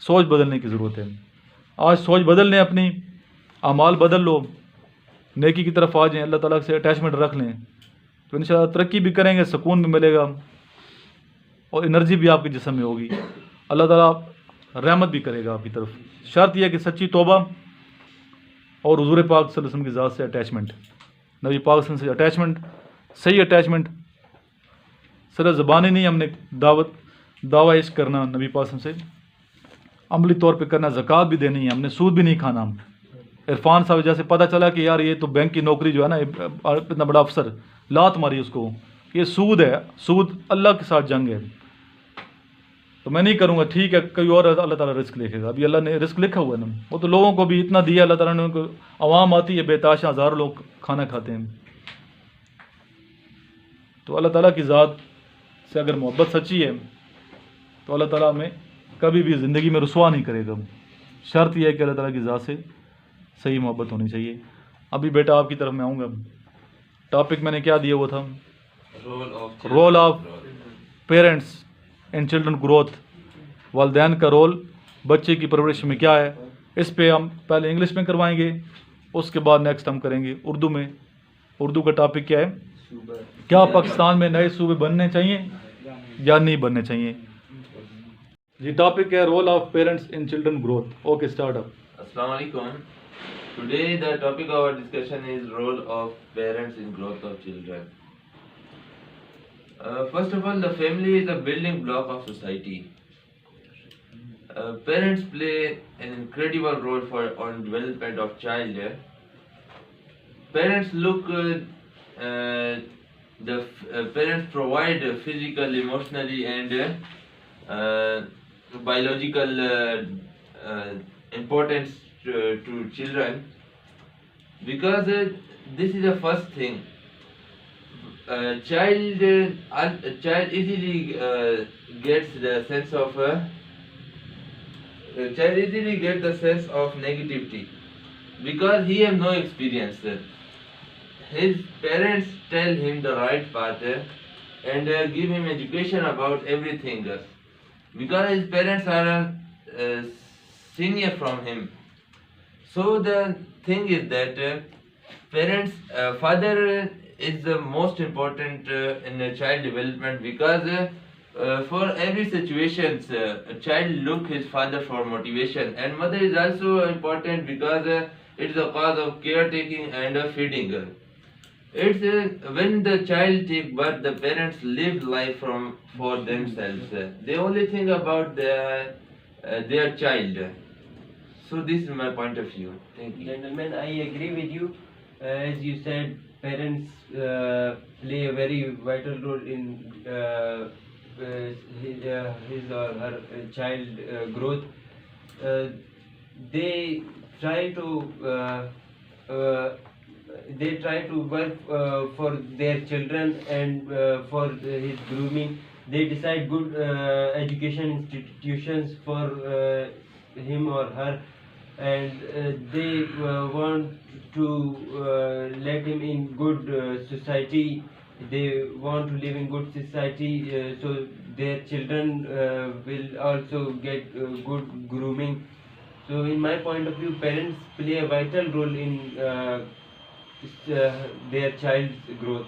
सोच बदलने की ज़रूरत है। आज सोच बदल लें, अपनी अमाल बदल लो, नेकी की तरफ आ जाएं, अल्लाह ताला से अटैचमेंट रख लें, तो इंशाअल्लाह तरक्की भी करेंगे, सुकून भी मिलेगा और एनर्जी भी आपके जिस्म में होगी। अल्लाह ताला रहमत भी करेगा आपकी तरफ। शर्त यह है कि सच्ची तौबा और हुज़ूर पाक सल्लल्लाहु अलैहि वसल्लम की ज़ात से अटैचमेंट, नबी पाक सल्लल्लाहु अलैहि वसल्लम से अटैचमेंट, सही अटैचमेंट। सिर्फ ज़बानी नहीं हमने दावा इश्क करना नबी पाक सल्लल्लाहु अलैहि वसल्लम से, अमली तौर पे करना, ज़कात भी देनी है, हमने सूद भी नहीं खाना। हम इरफान साहब जैसे पता चला कि यार ये तो बैंक की नौकरी जो है ना, इतना बड़ा अफसर, लात मारी उसको, ये सूद है, सूद अल्लाह के साथ जंग है, तो मैं नहीं करूँगा। ठीक है, कोई और अल्लाह ताला रिस्क लिखेगा। अभी अल्लाह ने रिस्क लिखा हुआ है ना, वो तो लोगों को भी इतना दिया अल्लाह ताला ने, उनको आवाम आती है बेताशा, हज़ारों लोग खाना खाते हैं। तो अल्लाह ताला की ज़ात से अगर मोहब्बत सच्ची है तो अल्लाह ताला हमें कभी भी ज़िंदगी में रुसवा नहीं करेगा। शर्त यह है कि अल्लाह ताला की ज़ात से सही मोहब्बत होनी चाहिए। अभी बेटा आपकी तरफ मैं आऊँगा, टॉपिक मैंने क्या दिया हुआ था, role of parents in children growth, वालदैन का रोल बच्चे की परवरिश में क्या है। इस पे हम पहले इंग्लिश में करवाएंगे, उसके बाद नेक्स्ट हम करेंगे उर्दू में। उर्दू का टॉपिक क्या है, क्या पाकिस्तान में नए सूबे बनने चाहिए या नहीं बनने चाहिए। जी, टॉपिक है role of parents in children growth. Okay, start up. अस्सलाम वालेकुम। Today the topic of our discussion is role of parents in growth of children. First of all, the family is a building block of society. Parents play an incredible role on development of child. Parents parents provide physical, emotionally, and biological importance to children, because this is the first thing. Child easily gets the sense of negativity because he has no experience. His parents tell him the right path and give him education about everything, because his parents are senior from him. So the thing is that father is the most important in a child development, because for every situation a child look his father for motivation, and mother is also important because it is a cause of caretaking and feeding. It's when the child take birth, the parents live life for themselves. They only think about their child. So this is my point of view. Thank you. Gentlemen, I agree with you. As you said, parents play a very vital role in his or her child growth. They try to work for their children and for his grooming. They decide good education institutions for him or her, and they want to let him in good society. They want to live in good society, so their children will also get good grooming. So in my point of view, parents play a vital role in their child's growth.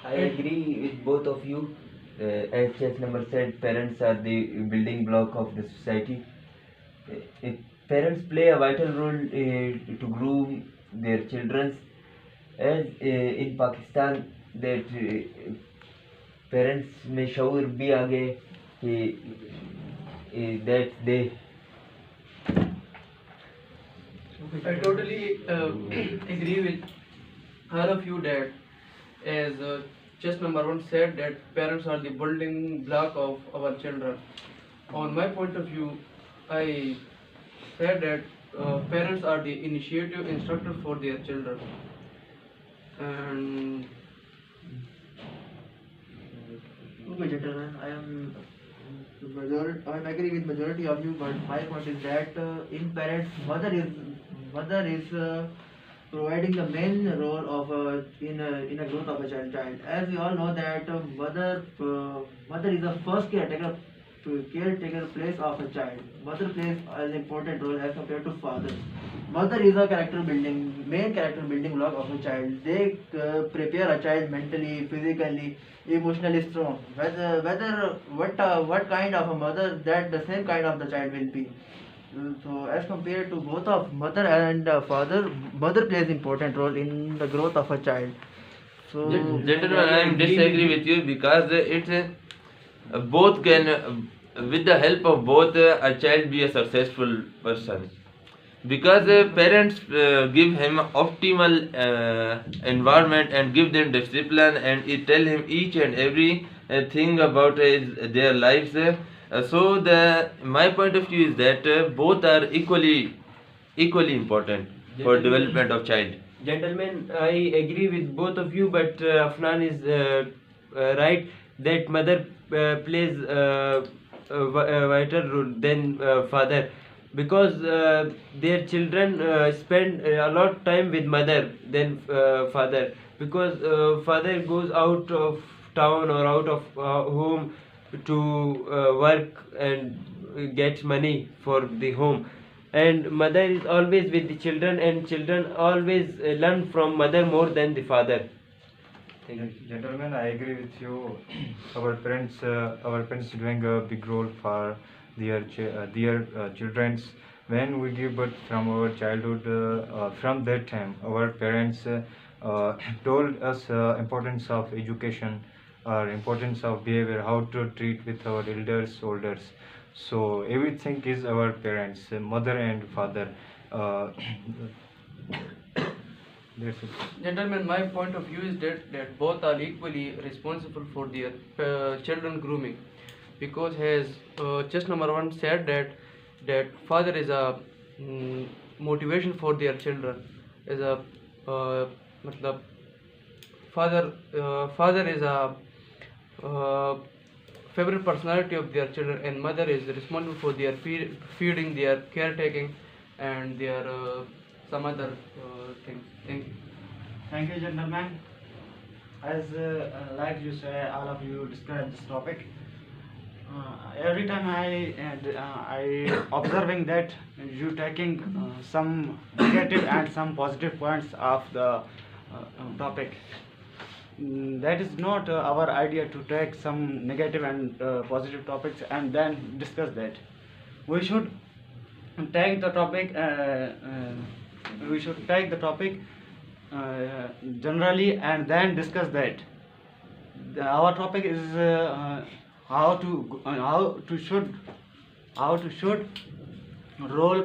I agree with both of you. As chess number said, parents are the building block of the society. Parents play a vital role to groom their children. As in Pakistan, that parents में शऊर भी आ गए कि that they. I totally agree with all of you that, as chess number 1 said, that parents are the building block of our children. On my point of view, I said that parents are the initiative instructor for their children, and Okay, gentlemen, I am I'm agree with majority of you, but my point is that in parents, mother is providing the main role of in a growth of a child. As we all know that mother is the first caretaker place of a child. Mother plays an important role as compared to father. Mother is a main character building block of a child. They prepare a child mentally, physically, emotionally strong. Whether what kind of a mother, that the same kind of the child will be. So as compared to both of mother and father, mother plays important role in the growth of a child. So Gentlemen, I am disagree with you because it's both can, with the help of both, a child be a successful person. Because parents give him optimal environment and give them discipline and it tell him each and every thing about their lives. So my point of view is that both are equally important for development of child. Gentlemen, I agree with both of you, but Afnan is right that mother plays a vital role than father, because their children spend a lot of time with mother than father, because father goes out of town or out of home to work and get money for the home, and mother is always with the children, and children always learn from mother more than the father. Thank you. Gentlemen, I agree with you. Our parents doing a big role for their childrens. When we give birth from our childhood, from that time, our parents told us importance of education, or importance of behavior, how to treat with our elders. So everything is our parents, mother and father. That's it. Gentlemen, my point of view is that both are equally responsible for their children grooming, because as just number one said that father is a motivation for their children, is a matlab father is a favorite personality of their children, and mother is responsible for their feeding, their caretaking, and their some other things. Thank you. Thank you, gentlemen. As like you say, all of you describe this topic. Every time I observing that you taking some negative and some positive points of the topic. That is not our idea to take some negative and positive topics and then discuss that. We should take the topic. We should take the topic generally and then discuss that. Our topic is how to should role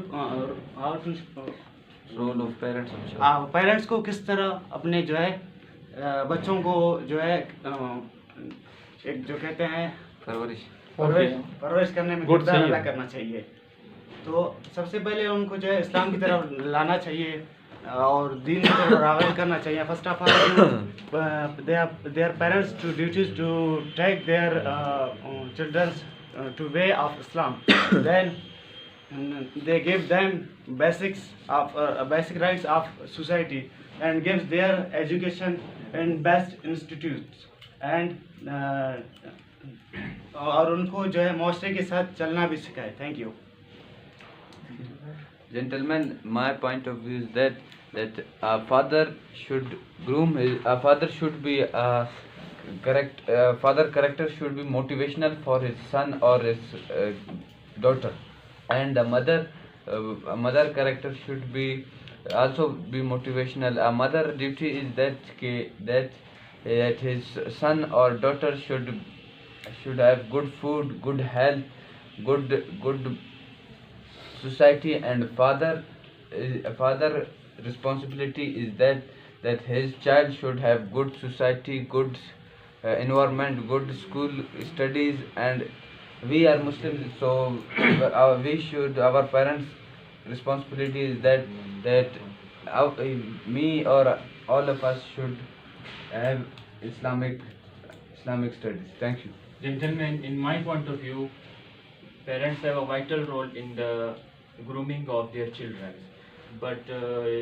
Role of parents. Parents को किस तरह अपने जो है बच्चों को जो है एक जो कहते हैं परवरिश करने में किरदार अदा करना चाहिए. तो सबसे पहले उनको जो है इस्लाम की तरफ लाना चाहिए और दीन की तरफ राग़िब करना चाहिए. First of all their parents to duties to take their children to way of Islam. Then they give them basic rights of society and gives their education in best institutes and और उनको जो है माशरे के साथ चलना भी सिखाए. Thank you. Gentlemen, my point of view is that a father should groom a father should be father character should be motivational for his son or his daughter, and a mother character should be also be motivational. A mother duty is that his son or daughter should have good food, good health, good society, and father responsibility is that his child should have good society, good environment, good school studies. And we are Muslims, so our parents responsibility is that me or all of us should have Islamic studies. Thank you. Gentlemen, in my point of view, parents have a vital role in the grooming of their children. But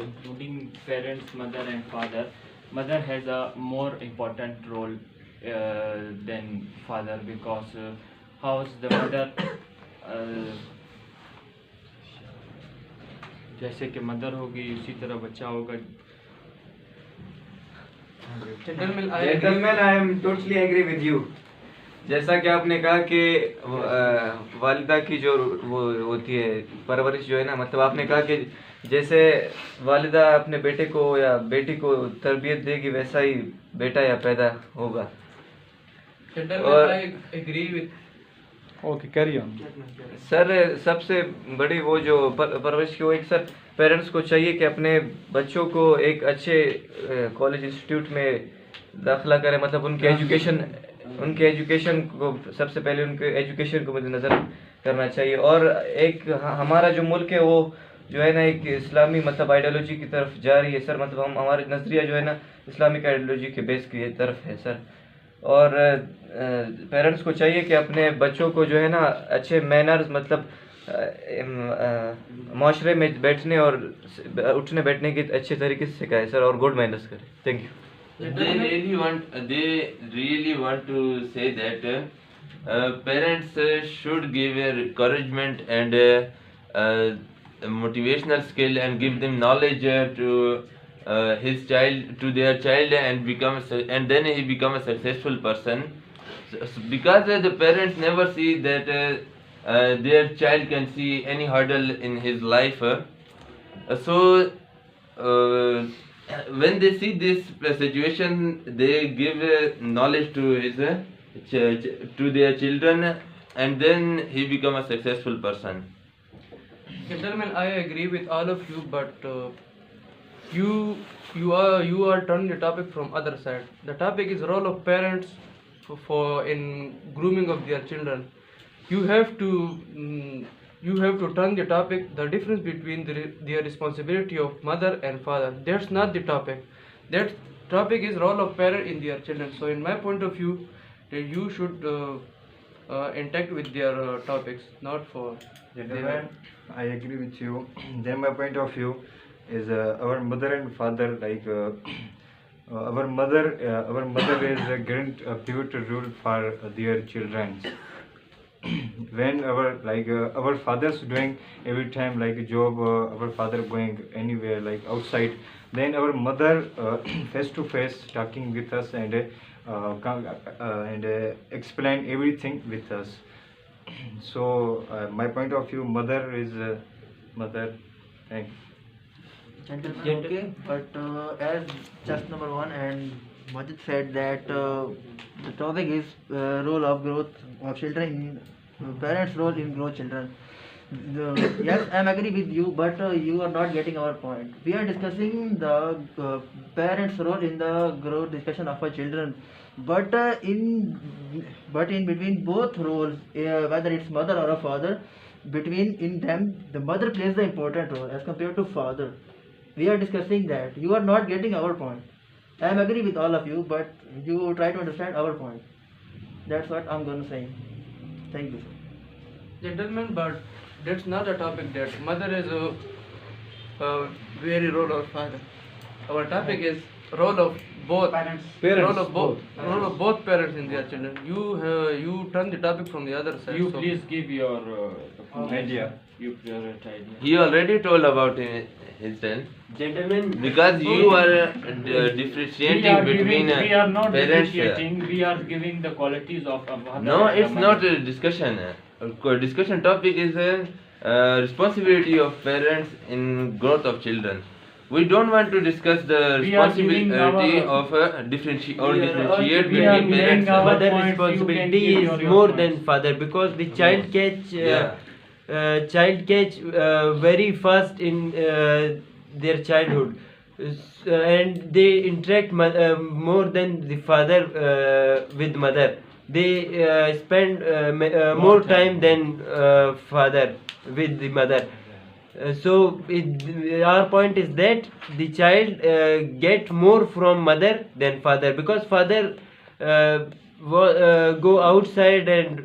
including parents, mother and father, mother has a more important role than father, because how's the mother जैसे कि mother होगी उसी तरह बच्चा होगा. Gentlemen, Gentlemen, I am totally agree with you. जैसा कि आपने कहा कि वालिदा की जो वो होती है परवरिश जो है ना, मतलब आपने कहा कि जैसे वालिदा अपने बेटे को या बेटी को तरबियत देगी वैसा ही बेटा या पैदा होगा. Gentlemen, I agree with. Okay carry on. Sir सबसे बड़ी वो जो परवरिश की वो एक सर पेरेंट्स को चाहिए कि अपने बच्चों को एक अच्छे कॉलेज इंस्टीट्यूट में दाखिला करें, मतलब उनके एजुकेशन को सबसे पहले उनके एजुकेशन को मद्देनज़र करना चाहिए. और एक हमारा जो मुल्क है वो जो है ना एक इस्लामी मतलब आइडियोलॉजी की तरफ जा रही है सर, मतलब हमारे नज़रिया जो है ना इस्लामिक आइडियोलॉजी के बेस की तरफ है सर. और पेरेंट्स को चाहिए कि अपने बच्चों को जो है ना अच्छे मैनर्स मतलब माशरे में बैठने और उठने बैठने के अच्छे तरीके से सिखाए सर, और गुड मैनर्स करें. Thank you. They really want to say that parents should give encouragement and motivational skill and give them knowledge to their child, and then he become a successful person. Because the parents never see that their child can see any hurdle in his life. So when they see this situation, they give knowledge to to their children, and then he become a successful person. Gentlemen, I agree with all of you, but you are turning the topic from other side. The topic is role of parents for in grooming of their children. You have to turn the topic, the difference between their responsibility of mother and father. That's not the topic. That topic is role of parent in their children. So in my point of view, you should interact with their topics, not for. Gentlemen, I agree with you. Then my point of view is our mother and father, like our mother is a great pivotal role for their children. When our fathers doing every time like a job, our father going anywhere like outside, then our mother face to face talking with us and explain everything with us. So my point of view, mother is mother. Thank you. Gentlemen, okay, but as just number one and Majid said that the topic is role of growth of children, parents' role in growth children. Yes, I am agree with you, but you are not getting our point. We are discussing the parents' role in the growth discussion of our children, but in between both roles, whether it's mother or a father, in them the mother plays the important role as compared to father. We are discussing that. You are not getting our point. I am agree with all of you, but you try to understand our point. That's what I'm going to say. Thank you, sir. Gentlemen, but that's not a topic that mother is a very role of father. Our topic is role of both Parents. role of both parents in their children. You turn the topic from the other side. You so- please give your Idea. your favorite idea. He already told about his turn. Gentlemen, Because you are differentiating between we are not parents. differentiating, we are giving the qualities of a mother No, and a it's mother. not a discussion. Discussion topic is responsibility of parents in growth of children. We don't want to discuss the We are giving responsibility our- of differentiate we are between giving parents. our mother points, you can responsibility give is your more points. than father, because the child catch Yeah. very fast in their childhood. And they interact more than the father with mother. They spend more time than father with the mother. Our point is that the child get more from mother than father, because father go outside and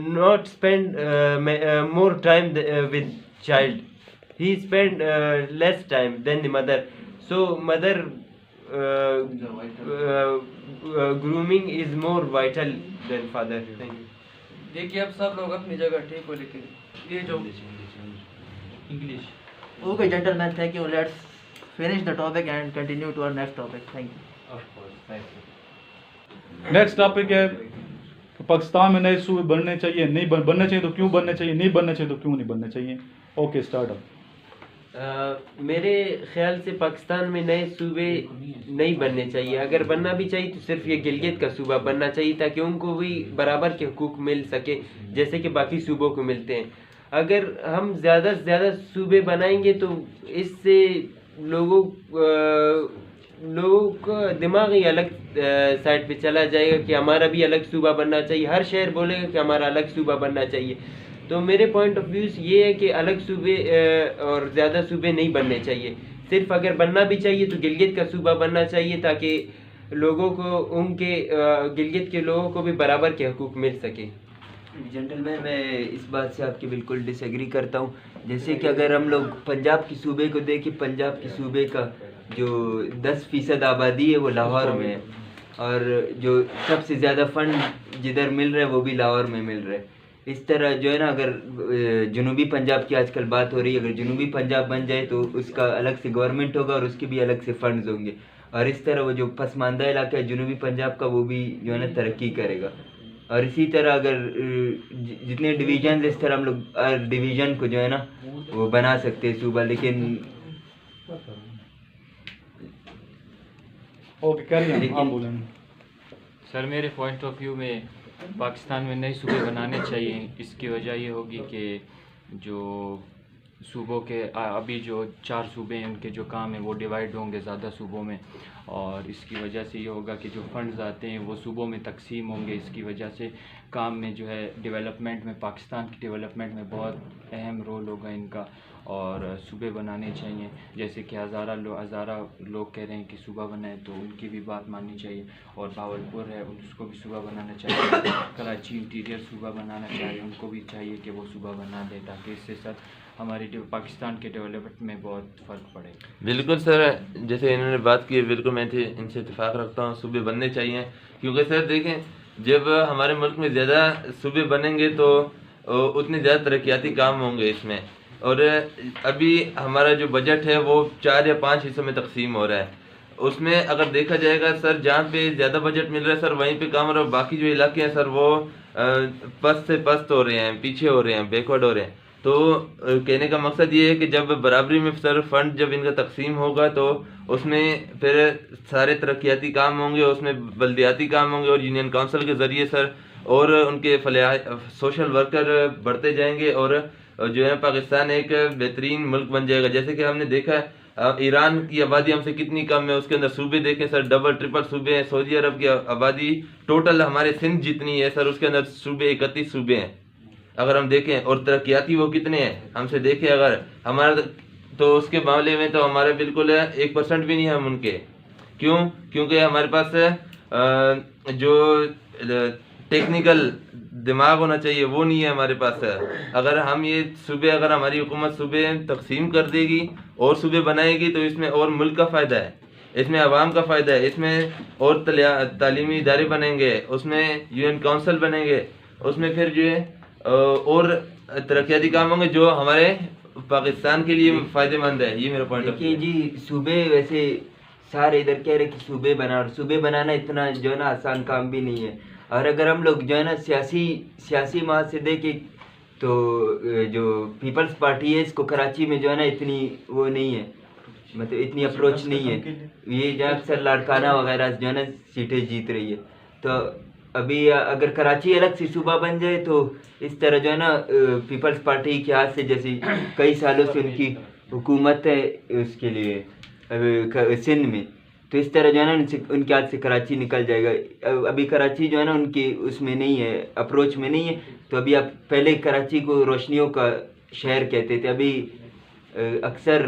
not spend more time with child. He spend less time than the mother. So mother grooming is more vital than father. Thank you. देखिए अब सब लोग अपनी जगह ठीक हो, लेकिन ये जो English. Okay, gentlemen, thank you. Let's finish the topic and continue to our next topic. Thank you. Of course, thank you. Next topic है कि पाकिस्तान में नए सूबे बनने चाहिए, नहीं बनने चाहिए तो क्यों बनने चाहिए, नहीं बनने चाहिए तो क्यों नहीं बनने चाहिए। Okay, start up. मेरे ख्याल से पाकिस्तान में नए सूबे नहीं बनने चाहिए। अगर बनना भी चाहिए तो सिर्फ ये गिलगित का सूबा बनना चाहिए, ताकि उनको भी बराबर के हुकूक मिल सके जैसे कि बाकी सूबों को मिलते हैं। अगर हम ज़्यादा से ज़्यादा सूबे बनाएंगे तो इससे लोगों का दिमाग ही अलग साइड पे चला जाएगा कि हमारा भी अलग सूबा बनना चाहिए। हर शहर बोलेगा कि हमारा अलग सूबा बनना चाहिए। तो मेरे पॉइंट ऑफ व्यू ये है कि अलग सूबे और ज़्यादा सूबे नहीं बनने चाहिए। सिर्फ अगर बनना भी चाहिए तो गिलगित का सूबा बनना चाहिए, ताकि लोगों को उनके गिलगित के लोगों को भी बराबर के हकूक़ मिल सके। जेंटलमैन, मैं इस बात से आपकी बिल्कुल डिसएग्री करता हूँ। जैसे कि अगर हम लोग पंजाब की सूबे को देखें, पंजाब की सूबे का जो 10% आबादी है वो लाहौर में है, और जो सबसे ज़्यादा फंड जिधर मिल रहा है वो भी लाहौर में मिल रहा है। इस तरह जो है ना, अगर जनूबी पंजाब की आजकल बात हो रही है, अगर जनूबी पंजाब बन जाए तो उसका अलग से गवर्नमेंट होगा और उसके भी अलग से फंड्स होंगे, और इस तरह वो जो पसमानदा इलाका है जनूबी पंजाब का वो भी जो है ना तरक्की करेगा। और इसी तरह अगर जितने डिवीजन, इस तरह हम लोग डिवीजन को जो है ना वो बना सकते हैं सूबा, लेकिन ओके, करिए आप बोलें। सर, मेरे पॉइंट ऑफ व्यू में पाकिस्तान में नए सूबे बनाने चाहिए। इसकी वजह ये होगी कि जो सूबों के अभी जो 4 सूबे हैं उनके जो काम है वो डिवाइड होंगे ज़्यादा सूबों में, और इसकी वजह से ये होगा कि जो फंड्स आते हैं वो सूबों में तकसीम होंगे। इसकी वजह से काम में जो है डेवलपमेंट में, पाकिस्तान की डेवलपमेंट में बहुत अहम रोल होगा इनका, और सूबे बनाने चाहिए। जैसे कि हज़ारा लोग कह रहे हैं कि सूबा बनाए, तो उनकी भी बात माननी चाहिए। और भावलपुर है, उसको भी सूबा बनाना चाहिए। कराची इंटीरियर सूबा बनाना चाहिए, उनको भी चाहिए कि वो सूबा बना दे, ताकि इससे सर हमारी पाकिस्तान के डेवलपमेंट में बहुत फ़र्क पड़े। बिल्कुल सर, जैसे इन्होंने बात की बिल्कुल मैं इनसे इत्तेफाक रखता हूँ। सूबे बनने चाहिए, क्योंकि सर देखें, जब हमारे मुल्क में ज़्यादा सूबे बनेंगे तो उतने ज़्यादा तरक्याती काम होंगे इसमें। और अभी हमारा जो बजट है वो 4 या 5 हिस्सों में तकसीम हो रहा है। उसमें अगर देखा जाएगा सर, जहाँ पे ज़्यादा बजट मिल रहा है सर वहीं पे काम हो रहा है, बाकी जो इलाके हैं सर वो पस्त से पस्त हो रहे हैं, पीछे हो रहे हैं, बैकवर्ड हो रहे हैं। तो कहने का मकसद ये है कि जब बराबरी में सर फंड जब इनका तकसीम होगा तो उसमें फिर सारे तरक्याती काम होंगे, उसमें बल्दियाती काम होंगे, और यूनियन काउंसिल के ज़रिए सर और उनके सोशल वर्कर बढ़ते जाएंगे, और जो है पाकिस्तान एक बेहतरीन मुल्क बन जाएगा। जैसे कि हमने देखा है ईरान की आबादी हमसे कितनी कम है, उसके अंदर सूबे देखें सर, डबल ट्रिपल सूबे हैं। सऊदी अरब की आबादी टोटल हमारे सिंध जितनी है सर, उसके अंदर सूबे 31 सूबे हैं अगर हम देखें, और तरक्याती वो कितने हैं हमसे देखें अगर हमारा, तो उसके मामले में तो हमारे बिल्कुल 1% भी नहीं है हम उनके। क्यों? क्योंकि हमारे पास जो टेक्निकल दिमाग होना चाहिए वो नहीं है हमारे पास। अगर हम ये सूबे, अगर हमारी हुकूमत सूबे तकसीम कर देगी और सूबे बनाएगी तो इसमें और मुल्क का फ़ायदा है, इसमें आवाम का फ़ायदा है, इसमें और तालीमी इदारे बनेंगे, उसमें यूएन काउंसिल बनेंगे, उसमें फिर जो है और तरक्याती काम होंगे जो हमारे पाकिस्तान के लिए फ़ायदेमंद है। ये मेरा पॉइंट ऑफ व्यू। देखिए जी, सूबे वैसे सारे इधर कह रहे कि सूबे बना, और सूबे बनाना इतना जो है ना आसान काम भी नहीं है। और अगर हम लोग जो है ना सियासी माह से देखें तो जो पीपल्स पार्टी है इसको कराची में जो है ना इतनी वो नहीं है, मतलब इतनी अप्रोच नहीं है। ये जो अक्सर लाड़काना वगैरह जो है ना सीटें जीत रही है। तो अभी अगर कराची अलग से सूबा बन जाए तो इस तरह जो है ना पीपल्स पार्टी के हाथ से, जैसे कई सालों से उनकी हुकूमत है उसके लिए सिंध में, तो इस तरह जो है ना उनके हाथ से कराची निकल जाएगा। अभी कराची जो है ना उनकी उसमें नहीं है, अप्रोच में नहीं है। तो अभी आप पहले कराची को रोशनियों का शहर कहते थे, अभी अक्सर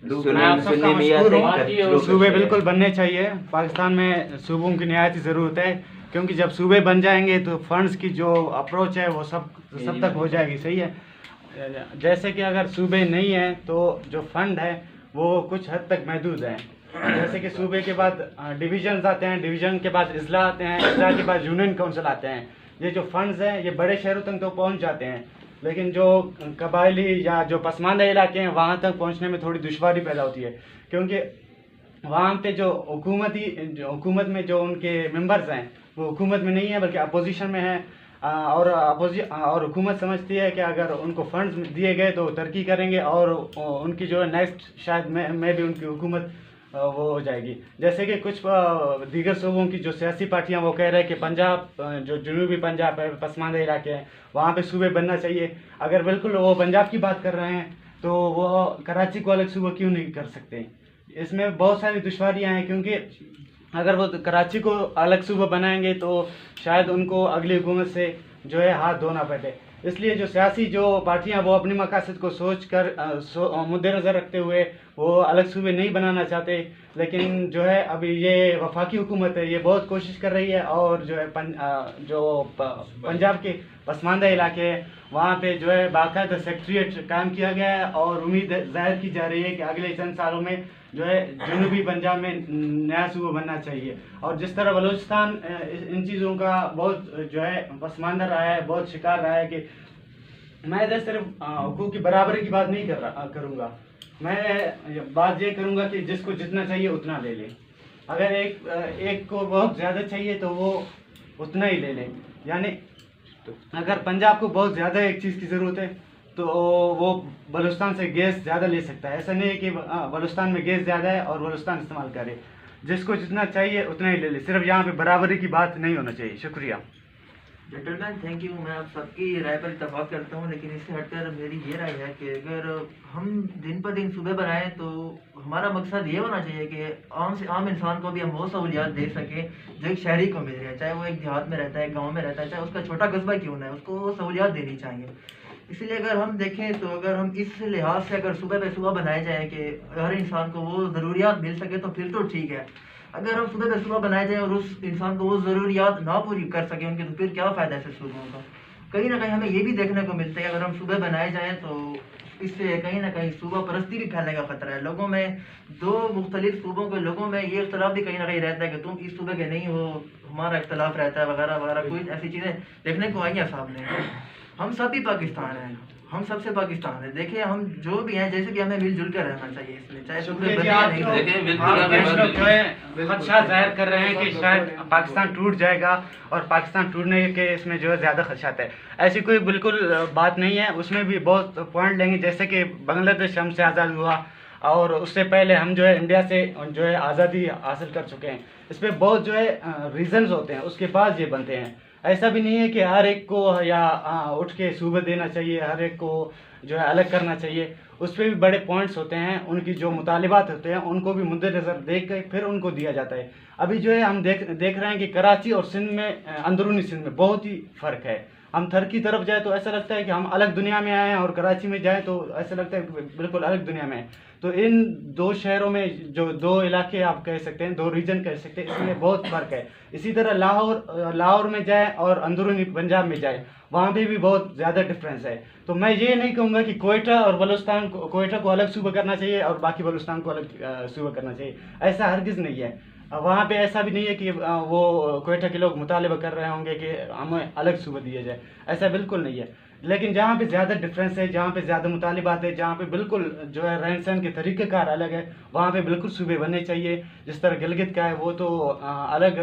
सुनने में आता है सूबे बिल्कुल बनने चाहिए। पाकिस्तान में सूबों की निहायत ज़रूरत है। क्योंकि जब सूबे बन जाएंगे तो फंड्स की जो अप्रोच है वो सब तक हो जाएगी। सही है। जैसे कि अगर सूबे नहीं हैं तो जो फंड है वो कुछ हद तक महदूद हैं। जैसे कि सूबे के बाद डिवीजन आते हैं, डिवीजन के बाद इजला आते हैं, इजला के बाद यूनियन काउंसिल आते हैं। ये जो फंड्स हैं ये बड़े शहरों तक तो पहुंच जाते हैं, लेकिन जो कबायली या जो पसमानदा इलाके हैं वहाँ तक पहुँचने में थोड़ी दुश्वारी पैदा होती है, क्योंकि वहाँ पे जो हुकूमत में जो उनके मेंबर्स हैं वो हुकूमत में नहीं है बल्कि अपोजिशन में है। और हुकूमत समझती है कि अगर उनको फंड्स दिए गए तो तरक्की करेंगे और उनकी जो है नेक्स्ट शायद में भी उनकी हुकूमत वो हो जाएगी। जैसे कि कुछ दीगर सूबों की जो सियासी पार्टियां वो कह रहे हैं कि पंजाब, जो जनूबी पंजाब है, पसमानदा इलाके हैं, वहाँ पे सूबे बनना चाहिए। अगर बिल्कुल वो पंजाब की बात कर रहे हैं तो वो कराची को अलग सूबा क्यों नहीं कर सकते? इसमें बहुत सारी दुश्वारियाँ हैं, क्योंकि अगर वो कराची को अलग सूबा बनाएंगे तो शायद उनको अगली हुकूमत से जो है हाथ धोना पड़े। इसलिए जो सियासी जो पार्टियां वो अपनी मकासद को सोच कर मुद्देनज़र रखते हुए वो अलग सूबे नहीं बनाना चाहते, लेकिन जो है अभी ये वफाकी हुकूमत है ये बहुत कोशिश कर रही है। और जो है पंजाब के पसमानदा इलाके हैं वहाँ पे जो है बाकायदा सेक्रेटरीट कायम किया गया है और उम्मीद जाहिर की जा रही है कि अगले चंद सालों में जो है जनूबी पंजाब में नया सूबा बनना चाहिए। और जिस तरह बलूचिस्तान इन चीज़ों का बहुत जो है पसमानदा रहा है, बहुत शिकार रहा है, कि मैं इधर सिर्फ हुकूक की बराबरी की बात नहीं करूँगा, मैं बात ये करूँगा कि जिसको जितना चाहिए उतना ले ले। अगर एक को बहुत ज़्यादा चाहिए तो वो उतना ही ले ले। यानी अगर पंजाब को बहुत ज़्यादा एक चीज़ की ज़रूरत है तो वो बलूचिस्तान से गैस ज़्यादा ले सकता है। ऐसा नहीं है कि बलूचिस्तान में गैस ज़्यादा है और बलूचिस्तान इस्तेमाल करे, जिसको जितना चाहिए उतना ही ले ले। सिर्फ यहाँ पे बराबरी की बात नहीं होना चाहिए। शुक्रिया। Gentleman, thank you. मैं आप सबकी राय पर इत्तेफाक करता हूँ, लेकिन इससे हटकर मेरी ये राय है कि अगर हम दिन पर दिन सूबे बनाएं तो हमारा मकसद ये होना चाहिए कि आम इंसान को भी हम वो सहूलियात दे सकें जो एक शहरी को मिल रही है, चाहे वो एक देहात में रहता है, गाँव में रहता है, चाहे उसका छोटा कस्बा क्यों ना है, उसको वो सहूलियात देनी चाहिए। इसलिए अगर हम देखें तो अगर हम इस लिहाज से अगर सूबे पे सूबा बनाए जाए कि हर इंसान को वो ज़रूरियात मिल सके तो फिर तो ठीक है। अगर हम सूबे पे सूबा बनाए जाए और उस इंसान को वो ज़रूरियात ना पूरी कर सके उनके, तो फिर क्या फ़ायदा है सूबों का? कहीं ना कहीं हमें ये भी देखने को मिलता है अगर हम सूबे बनाए जाएँ तो इससे कहीं ना कहीं सूबा परस्ती भी फैलने का खतरा है। लोगों में, दो मुख्तलिफ सूबों के लोगों में ये इख्तलाफ भी कहीं ना कहीं रहता है कि तुम इस सूबे के नहीं हो, हमारा इख्तलाफ रहता है वगैरह वगैरह। कोई ऐसी चीज़ें देखने को आई हैं सामने। हम सब ही पाकिस्तान हैं, हम सबसे पाकिस्तान है। देखिए हम जो भी हैं, जैसे कि हमें मिलजुल कर रहना चाहिए इसमें, चाहे सूबे बने या नहीं बने। खदशा जाहिर कर रहे हैं कि शायद पाकिस्तान टूट जाएगा और पाकिस्तान टूटने के इसमें जो है ज़्यादा खदशात है। ऐसी कोई बिल्कुल बात नहीं है। उसमें भी बहुत पॉइंट लेंगे, जैसे कि बांग्लादेश हमसे आज़ाद हुआ और उससे पहले हम जो है इंडिया से जो है आज़ादी हासिल कर चुके हैं। इस पर बहुत जो है रीज़न्स होते हैं, उसके बाद ये बनते हैं। ऐसा भी नहीं है कि हर एक को या उठ के सूबे देना चाहिए, हर एक को जो है अलग करना चाहिए। उस पर भी बड़े पॉइंट्स होते हैं, उनकी जो मुतालिबात होते हैं उनको भी मुद्देनज़र देख कर फिर उनको दिया जाता है। अभी जो है हम देख रहे हैं कि कराची और सिंध में, अंदरूनी सिंध में बहुत ही फ़र्क है। हम थर की तरफ जाए तो ऐसा लगता है कि हम अलग दुनिया में आए हैं, और कराची में जाए तो ऐसा लगता है कि बिल्कुल अलग दुनिया में है। तो इन दो शहरों में जो दो इलाके आप कह सकते हैं, दो रीजन कह सकते हैं, इसमें बहुत फ़र्क है। इसी तरह लाहौर में जाए और अंदरूनी पंजाब में जाए, वहाँ पे भी बहुत ज़्यादा डिफरेंस है। तो मैं ये नहीं कहूँगा कि कोयटा और बलूचिस्तान कोयटा को अलग सूबा करना चाहिए और बाकी बलूचिस्तान को अलग सूबा करना चाहिए, ऐसा हरगिज़ नहीं है। वहाँ पे ऐसा भी नहीं है कि वो कोयटा के लोग मुतालिबा कर रहे होंगे कि हमें अलग सूबा दिया जाए, ऐसा बिल्कुल नहीं है। लेकिन जहाँ पे ज़्यादा डिफरेंस है, जहाँ पे ज़्यादा मुतालिबात है, जहाँ पे बिल्कुल जो है रहन सहन के तरीक़ेकार अलग है, वहाँ पे बिल्कुल सूबे बनने चाहिए। जिस तरह गिलगित का है वो तो अलग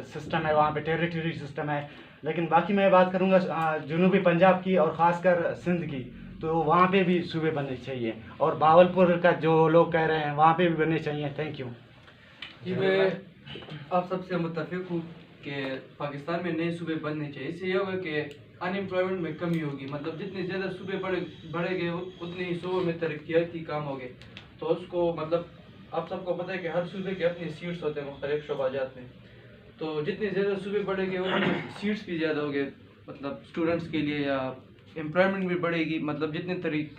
सिस्टम है, वहाँ पे टेरिटरी सिस्टम है। लेकिन बाकी मैं बात करूँगा जनूबी पंजाब की और ख़ासकर सिंध की, तो वहाँ पे भी सूबे बनने चाहिए। और बावलपुर का जो लोग कह रहे हैं वहाँ पे भी बनने चाहिए। थैंक यू जी। मैं आप सबसे मुत्तफिक हूँ कि पाकिस्तान में नए सूबे बनने चाहिए। इससे ये होगा कि अनएम्प्लॉयमेंट में कमी होगी, मतलब जितने ज़्यादा सूबे बढ़ेंगे उतने ही सूबों में तरक्याती काम होंगे। तो उसको मतलब आप सबको पता है कि हर सूबे के अपने सीट्स होते हैं मुख्तलिफ शोबाजात में, तो जितने ज़्यादा सूबे बढ़ेंगे उतने सीट्स भी ज़्यादा होंगे, मतलब स्टूडेंट्स के लिए, या एम्प्लॉयमेंट भी बढ़ेगी। मतलब जितने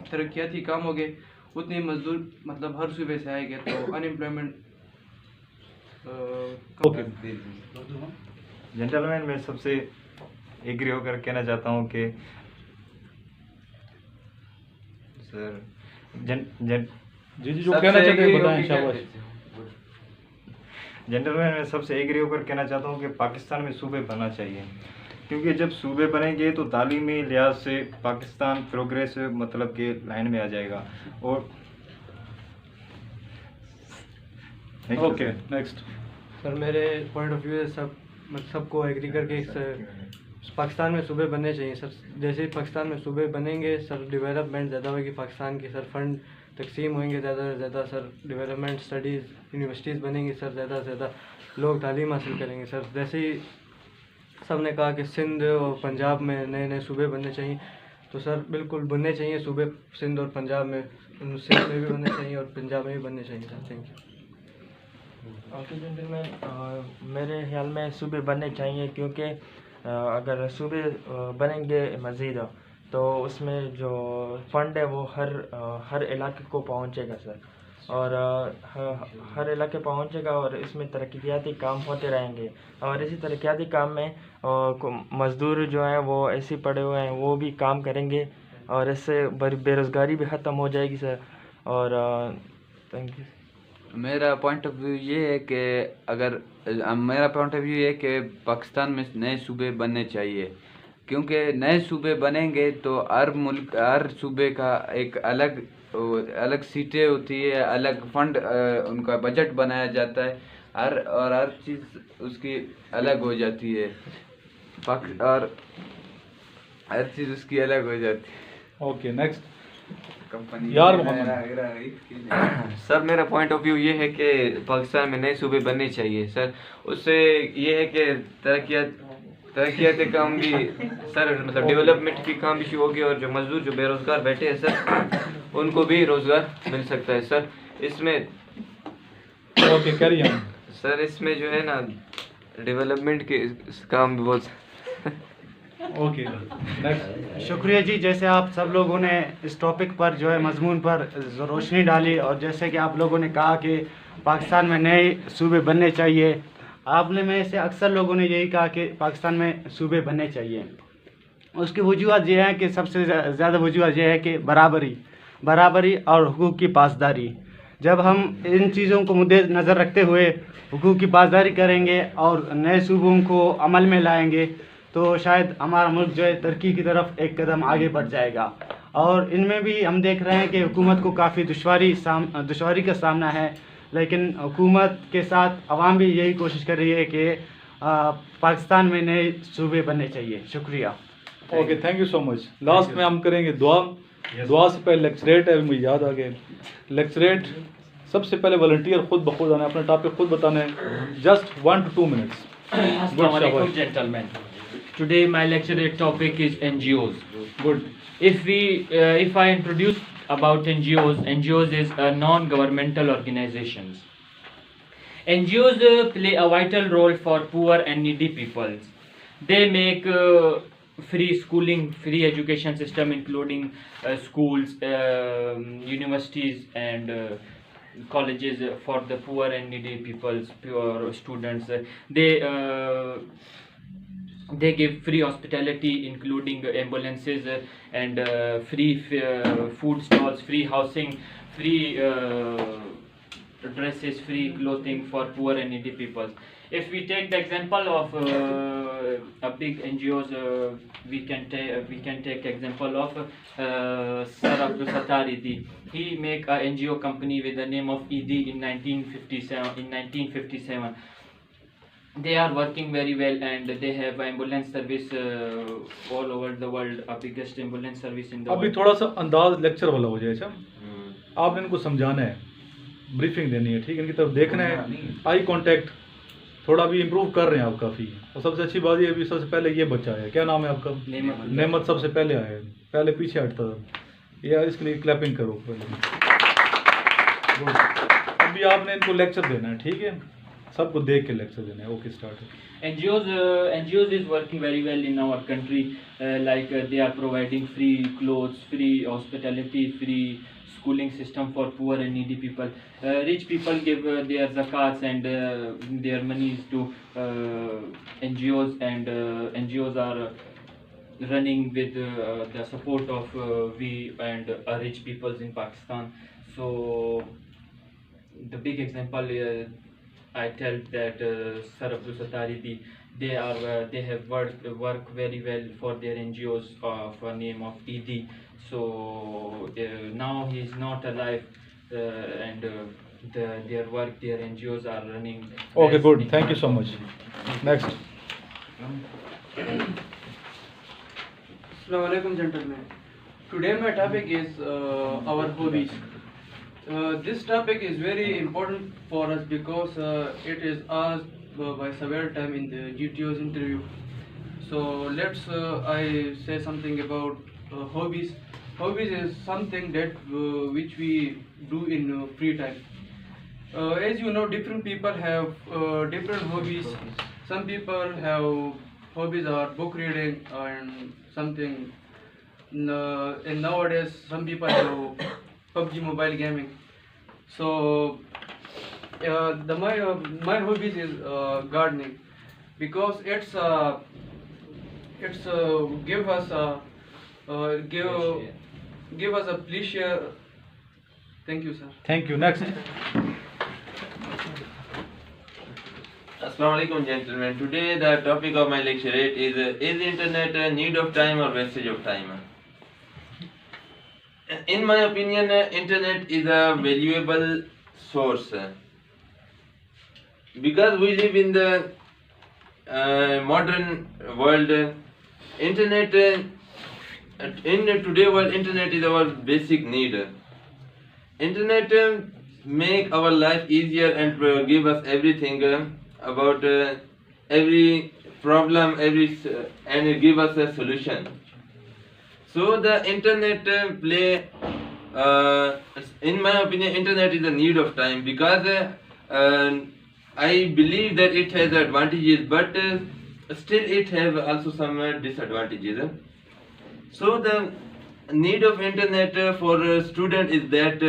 तरक्याती काम होंगे उतने मजदूर मतलब हर सूबे से आएंगे, तो अनएम्प्लॉयमेंट जेंटलमैन मैं सबसे एग्री होकर कहना चाहता हूँ कि सर जी जो कहना चाहते हैं बताएं शाबाश। जेंटलमैन मैं सबसे एग्री होकर कहना चाहता हूँ कि पाकिस्तान में सूबे बनना चाहिए, क्योंकि जब सूबे बनेंगे तो तालीमी लिहाज से पाकिस्तान प्रोग्रेस मतलब के लाइन में आ जाएगा। और ओके नेक्स्ट। सर मेरे पॉइंट ऑफ व्यू से सबको एग्री करके पाकिस्तान में सूबे बनने चाहिए सर। जैसे ही पाकिस्तान में सूबे बनेंगे सर डेवलपमेंट ज़्यादा होगी पाकिस्तान की, सर फंड तकसीम होंगे ज़्यादा से ज़्यादा, सर डेवलपमेंट स्टडीज़ यूनिवर्सिटीज़ बनेंगी सर, ज़्यादा से ज़्यादा लोग तालीम हासिल करेंगे सर। जैसे ही सब ने कहा कि सिंध और पंजाब में नए नए सूबे बनने चाहिए, तो सर बिल्कुल बनने चाहिए सूबे सिंध और पंजाब में, सिंध में भी बनने चाहिए और पंजाब में भी बनने चाहिए sir. Thank you. Okay gentleman, मेरे ख्याल में सूबे बनने चाहिए, क्योंकि अगर सूबे बनेंगे मज़ीद तो उसमें जो फंड है वो हर इलाके को पहुंचेगा सर, और हर इलाके पहुंचेगा और इसमें तरक्याती काम होते रहेंगे। और इसी तरक्याती काम में मज़दूर जो हैं वो ऐसे पड़े हुए हैं वो भी काम करेंगे और इससे बेरोज़गारी भी ख़त्म हो जाएगी सर। और थैंक यू। मेरा पॉइंट ऑफ व्यू ये है कि मेरा पॉइंट ऑफ व्यू ये है कि पाकिस्तान में नए सूबे बनने चाहिए, क्योंकि नए सूबे बनेंगे तो हर सूबे का एक अलग सीटें होती है, अलग फंड उनका बजट बनाया जाता है, हर चीज़ उसकी अलग हो जाती है, और हर चीज़ उसकी अलग हो जाती है। Okay next. यार सर मेरा पॉइंट ऑफ व्यू ये है कि पाकिस्तान में नए सूबे बनने चाहिए सर। उससे ये है कि तरक्याती काम भी सर, मतलब डेवलपमेंट की काम भी शुरू होगी, और जो मजदूर जो बेरोज़गार बैठे हैं सर उनको भी रोज़गार मिल सकता है सर। इसमें ओके कैरी ऑन सर, इसमें जो है ना डेवलपमेंट के काम भी बहुत ओके नेक्स्ट। शुक्रिया जी, जैसे आप सब लोगों ने इस टॉपिक पर जो है मजमून पर रोशनी डाली, और जैसे कि आप लोगों ने कहा कि पाकिस्तान में नए सूबे बनने चाहिए, आपने में से अक्सर लोगों ने यही कहा कि पाकिस्तान में सूबे बनने चाहिए। उसकी वजूहत ये है कि सबसे ज़्यादा वजूहत ये है कि बराबरी और हुकूक की पासदारी। जब हम इन चीज़ों को मुद्दे नज़र रखते हुए हुकूक की पासदारी करेंगे और नए सूबों को अमल में लाएंगे तो शायद हमारा मुल्क जो है तरक्की की तरफ एक कदम आगे बढ़ जाएगा। और इनमें भी हम देख रहे हैं कि हुकूमत को काफ़ी दुश्वारी का सामना है, लेकिन हुकूमत के साथ आवाम भी यही कोशिश कर रही है कि पाकिस्तान में नए सूबे बनने चाहिए। शुक्रिया। Okay thank you so much. Last में हम करेंगे दुआ। दुआ से पहले लेक्चरेट है, मुझे याद आ गया। लेक्चरेट सबसे पहले वॉलंटियर खुद ब खुद आना है, अपना टॉपिक खुद बताना है, just 1 to 2 minutes। Assalamu alaikum gentlemen. Today my lecture topic is NGOs. Good. If I introduce about NGOs is non-governmental organizations. NGOs play a vital role for poor and needy peoples. They make free schooling, free education system, including schools, universities and colleges for the poor and needy peoples, poor students. They give free hospitality, including ambulances and free food stalls, free housing, free dresses, free clothing for poor and needy people. If we take the example of a big NGOs, we can take example of Sir Abdul Sattar Idi. He make a NGO company with the name of ED in 1957. They are working very well and they have ambulance service all over the world, a biggest ambulance service in the अभी world. थोड़ा सा अंदाज lecture वाला हो जाए। अच्छा आपने इनको समझाना है, ब्रीफिंग देनी है, ठीक है, इनकी तरफ देखना है, आई कांटेक्ट थोड़ा भी इम्प्रूव कर रहे हैं आप काफ़ी। और सबसे अच्छी बात ये, अभी सबसे पहले ये बच्चा है, क्या नाम है आपका? नेमत सबसे पहले आया, पहले पीछे हटता था, ये इसके लिए क्लैपिंग करो पहले। अभी आपने इनको लेक्चर देना है, ठीक है, सबको देख के लेक्चर देना है। Okay start. NGOs is working very well in our country, like they are providing free clothes, free hospitality, free schooling system for poor and needy people. Rich people give their zakats and their monies to NGOs, and NGOs are running with the support of we and rich peoples in Pakistan. So the big example I tell that Sir Abdul Sattar, they have work very well for their NGOs of name of ED. So now he is not alive, and their work, their NGOs are running. Okay, best good. in Thank you so much. Next. Assalamu alaikum, gentlemen. Today my topic is our hobbies. This topic is very important for us because it is asked by several times in the GTO's interview. So let's I say something about hobbies. Hobbies is something that which we do in free time. As you know, different people have different hobbies. Some people have hobbies are book reading and something. And nowadays, some people have PUBG mobile gaming. So my hobbies is gardening because it's give us a pleasure. Thank you, sir. Thank you. Next. Assalamu alaikum, gentlemen. Today the topic of my lecturate is internet a need of time or wastage of time? In my opinion, internet is a valuable source because we live in the modern world. Internet in today world, internet is our basic need. Internet make our life easier and give us everything about every problem, and give us a solution. So the internet play, in my opinion, internet is a need of time because I believe that it has advantages, but still it has also some disadvantages. So the need of internet for a student is that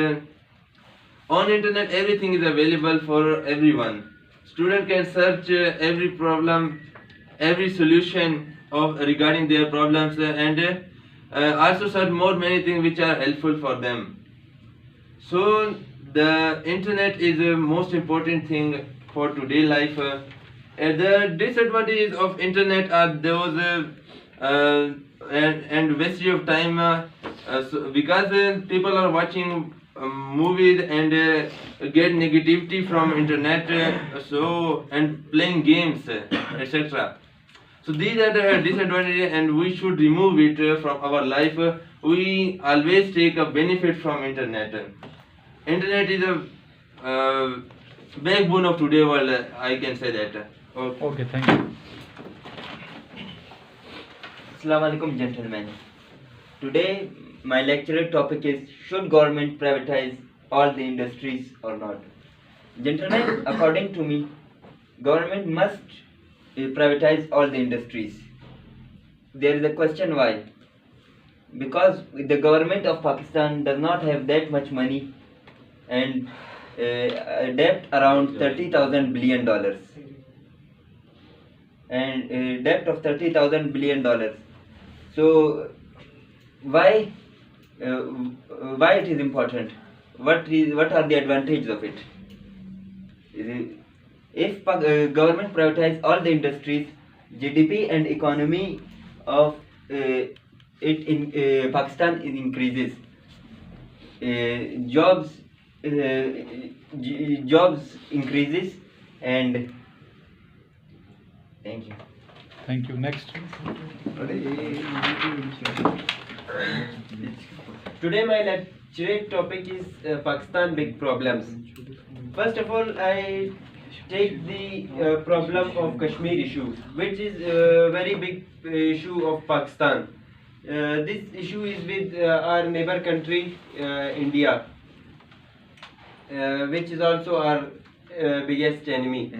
on internet everything is available for everyone. Student can search every problem, every solution of regarding their problems, and also search many things which are helpful for them. So the internet is the most important thing for today life. The disadvantages of internet are those and wastage of time, because people are watching movies and get negativity from internet, and playing games, etc. So these are the disadvantages, and we should remove it from our life. We always take a benefit from internet. Internet is a backbone of today world. I can say that. Okay, thank you. Assalamu alaikum, gentlemen. Today my lecture topic is, should government privatize all the industries or not? Gentlemen, according to me, government must privatize all the industries. There is a question why. Because the government of Pakistan does not have that much money and debt around $30,000 billion, and debt of $30,000 billion. So why it is important? What are the advantages of it? If government privatize all the industries, GDP and economy of Pakistan increases. Jobs increases, and thank you. Thank you. Next. Today my lecture topic is Pakistan big problems. First of all, I take the problem of Kashmir issue, which is a very big issue of Pakistan. This issue is with our neighbor country, India, which is also our biggest enemy.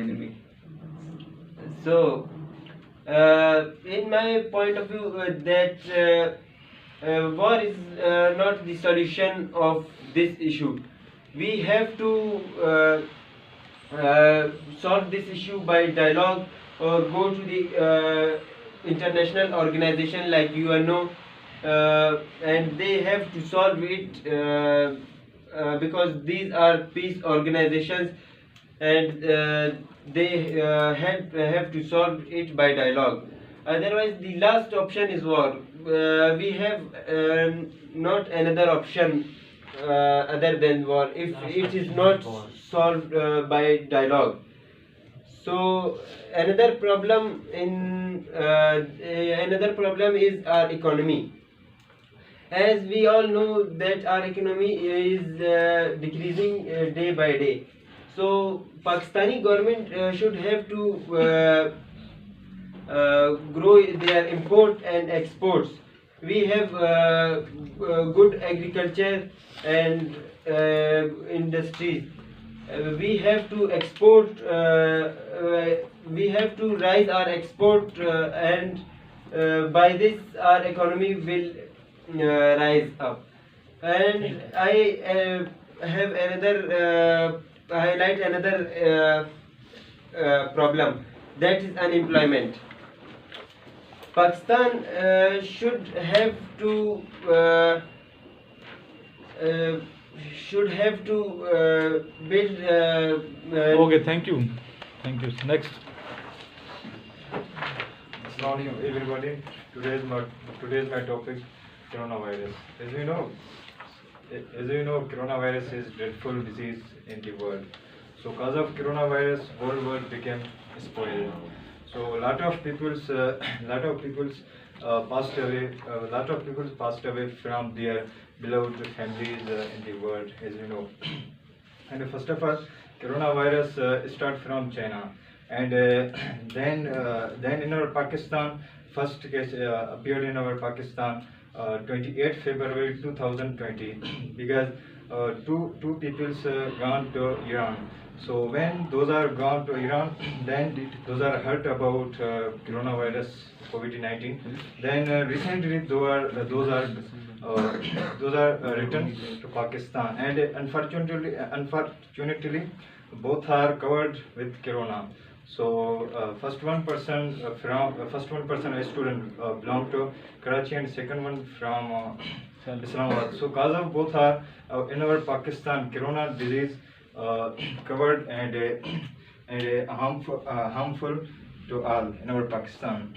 So, in my point of view, that war is not the solution of this issue. We have to solve this issue by dialogue or go to the international organization like UNO, and they have to solve it because these are peace organizations, and they have to solve it by dialogue. Otherwise, the last option is war. We have not another option other than war if it is not solved by dialogue. So another problem is our economy. As we all know that our economy is decreasing day by day. So Pakistani government should have to grow their import and exports. We have good agriculture and industries. We have to export. We have to rise our export, and by this our economy will rise up. And I have another highlight another problem, that is unemployment. Pakistan should have to build. Okay, thank you. Next. Assalamu alaikum everybody. Today's my topic, coronavirus. As you know, coronavirus is dreadful disease in the world. So, because of coronavirus, whole world became spoiled. So, a lot of people passed away. A lot of people passed away from their beloved families in the world, as you know. And first of all, coronavirus start from China, and then in our Pakistan, first case appeared in our Pakistan 28 February 2020, because two people's gone to Iran. So when those are gone to Iran, then those are heard about coronavirus COVID-19. Then recently those are returned to Pakistan, and unfortunately both are covered with corona. So first one person a student belonged to Karachi, and second one from Islamabad. So cause of both are in our Pakistan, corona disease covered and harmful to all in our Pakistan.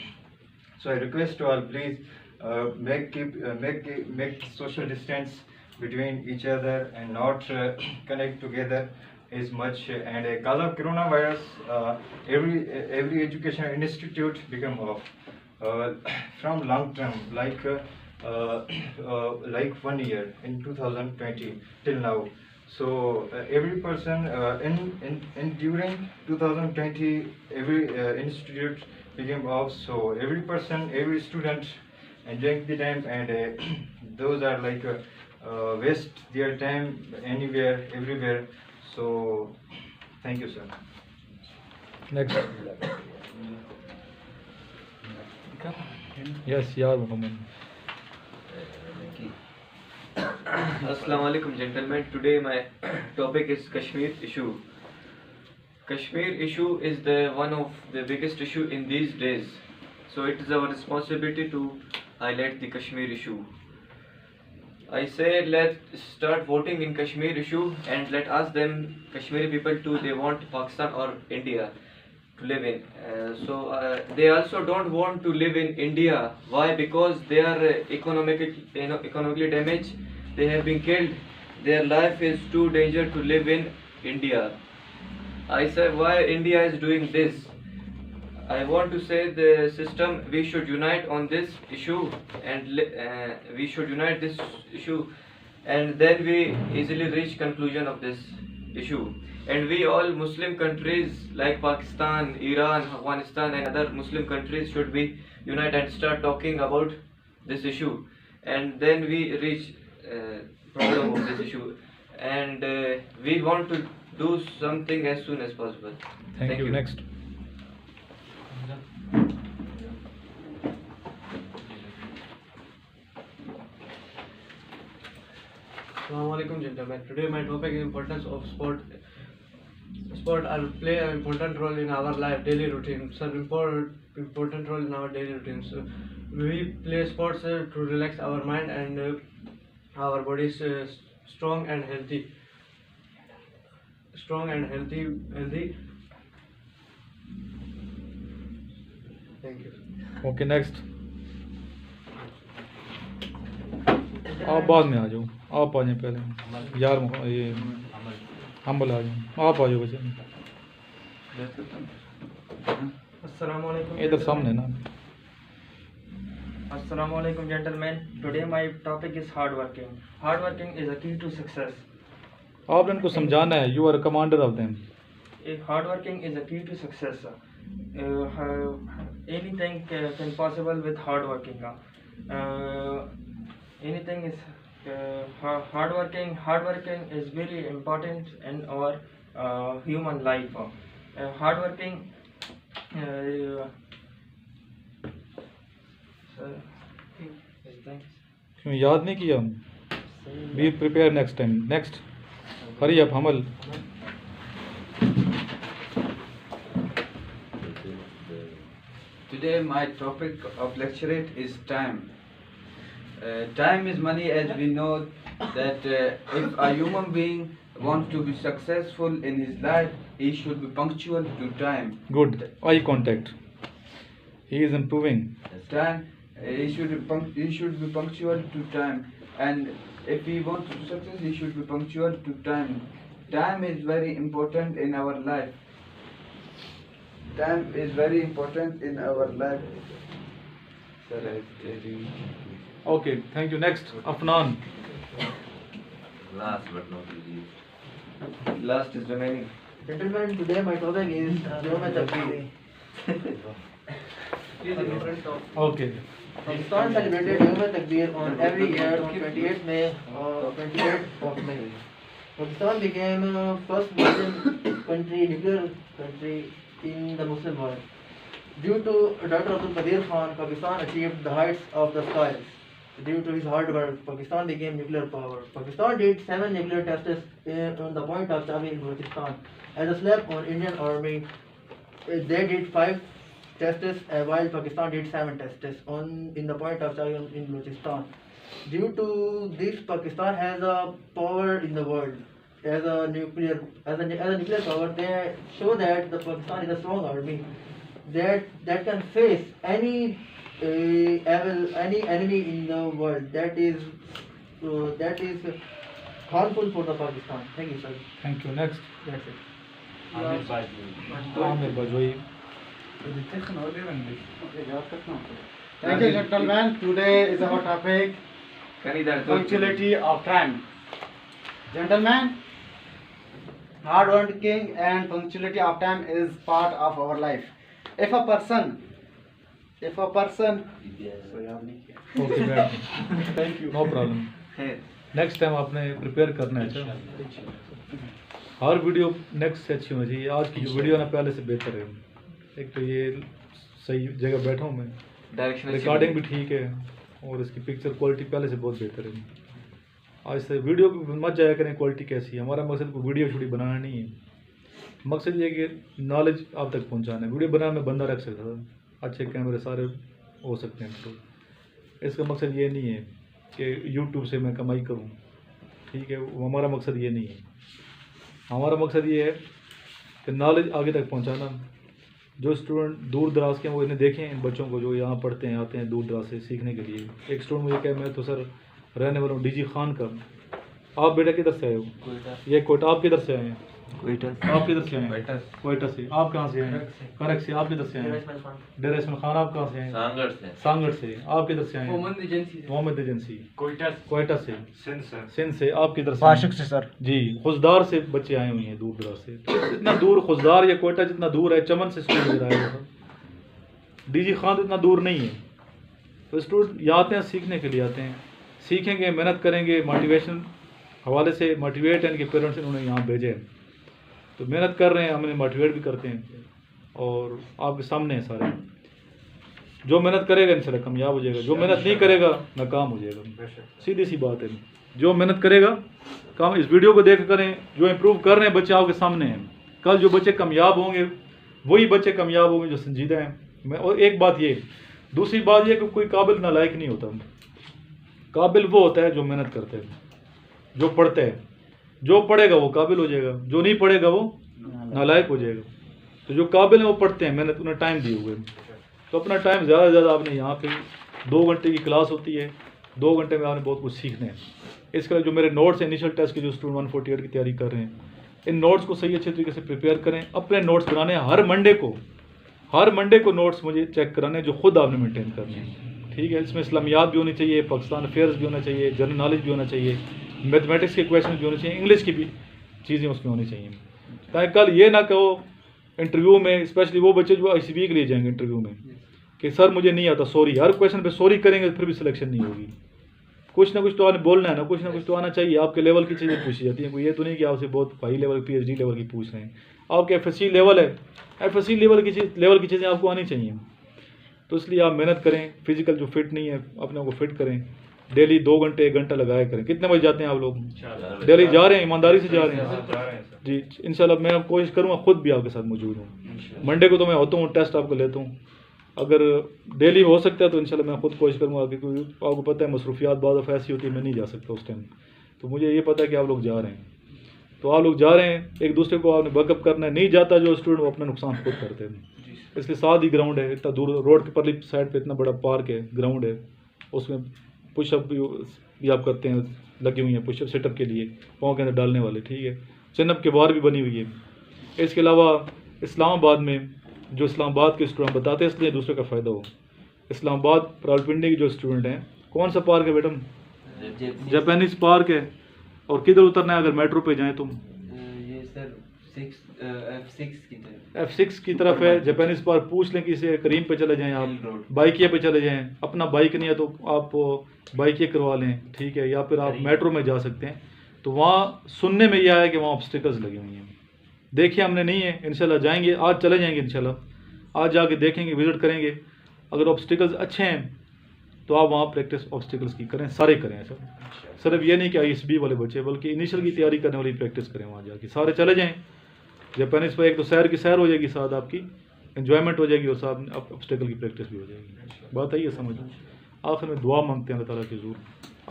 So I request to all, please make social distance between each other and not connect together as much. And cause of coronavirus, every education institute become off from long term, like 1 year in 2020 till now. So every person in during 2020, every institute became off. So every student enjoying the time, and those are like waste their time anywhere, everywhere. So thank you, sir. Next. Yes, yeah, Muhammad. Assalamu alaikum, gentlemen. Today my topic is Kashmir issue. Kashmir issue is one of the biggest issue in these days. So it is our responsibility to highlight the Kashmir issue. I say let's start voting in Kashmir issue, and let ask them, Kashmiri people too, they want Pakistan or India to live in. They also don't want to live in India. Why? Because they are economically damaged. They have been killed. Their life is too dangerous to live in India. I say, why India is doing this? I want to say the system, we should unite on this issue, and we should unite this issue, and then we easily reach conclusion of this issue. And we all Muslim countries like Pakistan, Iran, Afghanistan and other Muslim countries should be united and start talking about this issue, and then we reach problem of this issue, and we want to do something as soon as possible. Thank you. Next. Assalamualaikum gentlemen. Today my topic is importance of sport. Sport will play an important role in our life, daily routine. Some important role in our daily routine. So we play sports to relax our mind and our body is strong and healthy. Healthy. Thank you. Okay next. आप बाद में आ जाओ, आप आ जाए पहले यार, ये अम्बल आ जाओ, आप आ जाओ बच्चे Assalamualaikum. इधर सामने ना। Assalamualaikum gentlemen. Today my topic is hard working. Hard working is a key to success. आपने इनको समझाना है, you are commander of them. Hard working is a key to success. Anything can possible with hard working. Anything is hard working. Hard working is very important in our human life. Hard working. क्यों याद नहीं किया? Be prepare next time. Next hurry up हमल। Today my topic of lecturate is time. Time is money, as we know that if a human being wants to be successful in his life, he should be punctual to time. Good. Eye contact. He is improving. Time, he should be punctual to time, and if he wants to success, he should be punctual to time. Time is very important in our life. Time is very important in our life. Okay, thank you. Next, Afnan. Last but not least. Last is remaining. Gentlemen, today my topic is Yom Takbir. Okay. Pakistan celebrated Yom Takbir on every year on 28th May or 28th of May. Pakistan became first Muslim country, nuclear country in the Muslim world. Due to Dr. Abdul Qadir Khan, Pakistan achieved the heights of the skies. Due to his hard work, Pakistan became nuclear power. Pakistan did 7 nuclear tests on the point of Chavi in Balochistan. As a slap on Indian army, they did 5 tests while Pakistan did 7 tests in the point of Chavi in Balochistan. Due to this, Pakistan has a power in the world. As a nuclear power, they show that the Pakistan is a strong army that can face any enemy in the world that is harmful for the Pakistan. Thank you, sir. Thank you. Next. That's it. Amir Bajwai. Thank you, gentlemen. Today is our topic punctuality of time. Gentlemen, hard working and punctuality of time is part of our life. If a person Okay, बैठ। Thank you. No problem. Next time आपने prepare करना है। अच्छा, हर video next से अच्छी होनी चाहिए। आज की जो वीडियो ना पहले से बेहतर है। एक तो ये सही जगह बैठा हूँ मैं, रिकॉर्डिंग भी ठीक है और इसकी पिक्चर क्वालिटी पहले से बहुत बेहतर है। आज से वीडियो भी मत जाया करें क्वालिटी कैसी है। हमारा मकसद कोई वीडियो शूडियो बनाना नहीं है, मकसद ये कि नॉलेज आप तक पहुँचाना है। वीडियो बनाने में बंदा रख सकता था, अच्छे कैमरे सारे हो सकते हैं, तो इसका मकसद ये नहीं है कि यूट्यूब से मैं कमाई करूं, ठीक है, वो हमारा मकसद ये नहीं है। हमारा मकसद ये है कि नॉलेज आगे तक पहुंचाना। जो स्टूडेंट दूर दराज के हैं वो इन्हें देखें, इन बच्चों को जो यहाँ पढ़ते हैं आते हैं दूर दराज से सीखने के लिए। एक स्टूडेंट मुझे कहे मैं तो सर रहने वाला हूँ डीजी खान का। आप बेटा किधर से आए हो? ये कोयटा। आप किधर से आए हैं? कोयटा। आप किधर से आए हैं? कोयटा से। आप कहाँ से आए हैं? करक से। आप किधर से आए हैं? डेरा इसमाइल खान। आप कहाँ से आए हैं? सांगड़ से। आप किधर से आए हैं? मोहम्मद एजेंसी। कोयटा से। सिंध से। आप किधर से? आशिक से सर जी। खुशदार से बच्चे आए हुए हैं दूर दराज से। इतना दूर खुशदार या कोयटा जितना दूर है, चमन से स्टूडेंट आए हुए। डीजी खान तो इतना दूर नहीं है। तो स्टूडेंट यहाँ आते हैं सीखने के लिए आते हैं, सीखेंगे, मेहनत करेंगे, मोटिवेशन हवाले से मोटिवेट है। इनके पेरेंट्स इन्होंने यहाँ भेजे हैं तो मेहनत कर रहे हैं, हम इन्हें मोटिवेट भी करते हैं और आपके सामने हैं सारे। जो मेहनत करेगा इंशाल्लाह कामयाब हो जाएगा, जो मेहनत नहीं करेगा नाकाम हो जाएगा। सीधी सी बात है। जो मेहनत करेगा काम, इस वीडियो को देख करें, जो इम्प्रूव कर रहे हैं बच्चे आपके सामने हैं। कल जो बच्चे कामयाब होंगे वही बच्चे कामयाब होंगे जो संजीदा हैं। मैं और एक बात ये, दूसरी बात ये कि कोई काबिल नालायक नहीं होता। काबिल वो होता है जो मेहनत करते हैं, जो पढ़ते हैं। जो पढ़ेगा वो काबिल हो जाएगा, जो नहीं पढ़ेगा वो नालायक हो जाएगा। तो जो काबिल हैं वो पढ़ते हैं, मेहनत उन्हें टाइम दिए हुए। तो अपना टाइम ज़्यादा से ज़्यादा आपने यहाँ पे 2 घंटे की क्लास होती है, 2 घंटे में आपने बहुत कुछ सीखना है। इसके अलावा जो मेरे नोट्स हैं इनिशियल टेस्ट के, जो स्टूडेंट 148 की तैयारी कर रहे हैं, इन नोट्स को सही अच्छे तरीके से प्रिपेयर करें। अपने नोट्स बनाने हैं हर मंडे को नोट्स मुझे चेक कराने हैं, जो खुद आपने मेंटेन करने हैं। ठीक है, इसमें इस्लामियात भी होनी चाहिए, पाकिस्तान अफेयर्स भी होना चाहिए, जनरल नॉलेज भी होना चाहिए, मैथमेटिक्स के क्वेश्चन भी होने चाहिए, इंग्लिश की भी चीज़ें उसमें होनी चाहिए, ताकि कल ये ना कहो इंटरव्यू में, स्पेशली वो बच्चे जो ICB के लिए जाएंगे इंटरव्यू में, कि सर मुझे नहीं आता सॉरी। हर क्वेश्चन पे सॉरी करेंगे फिर भी सिलेक्शन नहीं होगी। कुछ ना कुछ तो आपने बोलना है ना, कुछ ना कुछ तो आना चाहिए। आपके लेवल की चीज़ें पूछी जाती हैं, कोई ये तो नहीं कि आपसे बहुत हाई लेवल PhD लेवल की पूछ रहे हैं। आपके FSC लेवल है, FSC लेवल की चीज़ें आपको आनी चाहिए। तो इसलिए आप मेहनत करें। फिजिकल जो फिट नहीं है अपने आप को फिट करें। डेली 2 घंटे 1 घंटा लगाया करें। कितने बजे जाते हैं आप लोग? डेली जा रहे हैं, ईमानदारी से जा रहे हैं जी। इंशाल्लाह मैं कोशिश करूँगा खुद भी आपके साथ मौजूद हूँ। मंडे को तो मैं होता हूँ, टेस्ट आपको लेता हूँ। अगर डेली हो सकता है तो इंशाल्लाह मैं खुद कोशिश करूँगा, क्योंकि आपको पता है मसरूफियात बाद ऐसी होती है, मैं नहीं जा सकता उस टाइम। तो मुझे ये पता है कि आप लोग जा रहे हैं, तो आप लोग जा रहे हैं, एक दूसरे को आपने बैकअप करना है। नहीं जाता जो स्टूडेंट वो अपना नुकसान खुद करते हैं। इसलिए साथ ही ग्राउंड है, इतना दूर रोड के परली साइड पे इतना बड़ा पार्क है, ग्राउंड है, उसमें पुशअप भी आप करते हैं, लगी हुई हैं पुशअप सेटअप के लिए, पाँव के अंदर डालने वाले। ठीक है, चिनअप के बार भी बनी हुई है। इसके अलावा इस्लामाबाद में जो इस्लामाबाद के स्टूडेंट बताते हैं, इसलिए दूसरे का फ़ायदा हो। इस्लामाबाद रावलपिंडी के जो स्टूडेंट हैं, कौन सा पार्क है मैडम? जापानीज पार्क है। और किधर उतरना है अगर मेट्रो पे जाएं तो? ये सर F6 की तरफ है जापानीज पार्क। पूछ लें किसी करीम पे चले जाएं, आप बाइकिया पे चले जाएं। अपना बाइक नहीं है तो आप बाइकिया करवा लें, ठीक है, या फिर आप मेट्रो में जा सकते हैं। तो वहाँ सुनने में यह आया कि वहाँ ऑब्स्टिकल्स लगी हुई हैं। देखिए हमने नहीं है, इंशाल्लाह जाएंगे, आज चले जाएंगे इंशाल्लाह, आज जाके देखेंगे, विज़िट करेंगे। अगर ऑब्स्टिकल्स अच्छे हैं तो आप वहाँ प्रैक्टिस ऑब्स्टिकल्स की करें, सारे करें सर। सिर्फ ये नहीं कि ISB वाले बच्चे, बल्कि इनिशियल की तैयारी करने वाली प्रैक्टिस करें। वहाँ जाके सारे चले जाएँ जापानीज पर। एक तो सैर की सैर हो जाएगी, साथ आपकी एंजॉयमेंट हो जाएगी, और साथ ऑब्स्टिकल की प्रैक्टिस भी हो जाएगी। बात आई है समझ। आखिर में दुआ मांगते हैं अल्लाह ताला की ज़रूर।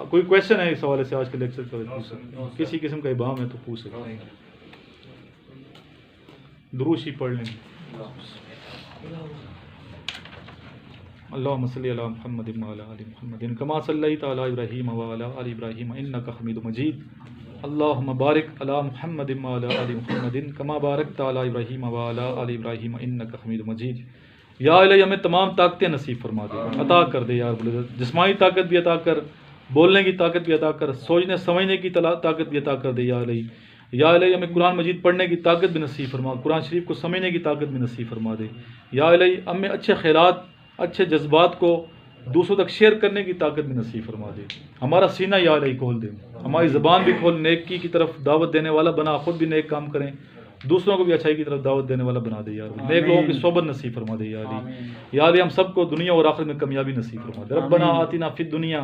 कोई क्वेश्चन है इस हवाले से आज के लेक्चर का? किसी किस्म का इबाम है तो पूछ सकते हैं। दुरूद ही पढ़ लेंगे। अल्लाहुम्मा सल्ली अला मुहम्मदिन व अला आलि मुहम्मदिन कमा सल्लैता अला इब्राहीम व अला आलि इब्राहीम इन्नका हमीदुम मजीद। अल्लाहुम्मा बारिक अला मुहम्मदिन व अला आलि मुहम्मदिन कमा बारकता अला इब्राहीम व अला आलि इब्राहीम इन्नका हमीदुम मजीद। या इलाही हमें तमाम ताकतें नसीब फरमा दे, अता कर दे यार। जिस्मानी ताकत भी अता कर, बोलने की ताकत भी अता कर, सोचने समझने की ताकत भी अता कर दे या इलाही। या इलाही हमें कुरान मजीद पढ़ने की ताकत भी नसीब फरमा, कुरान शरीफ को समझने की ताकत भी नसीब फरमा दे। या इलाही हमें अच्छे ख़ैरात, अच्छे जज्बात को दूसरों तक शेयर करने की ताकत भी नसीब फरमा दे। हमारा सीना या इलाही खोल दे, हमारी ज़बान भी खोल, नेकी की तरफ दावत देने वाला बना, खुद भी नेक काम करें, दूसरों को भी अच्छाई की तरफ दावत देने वाला बना दे यार। नेक लोगों की सोबत नसीब फरमा दे यार। यार हम सबको दुनिया और आखिरत में कामयाबी नसीब फरमा दे। रब्बना आतिना फिद दुनिया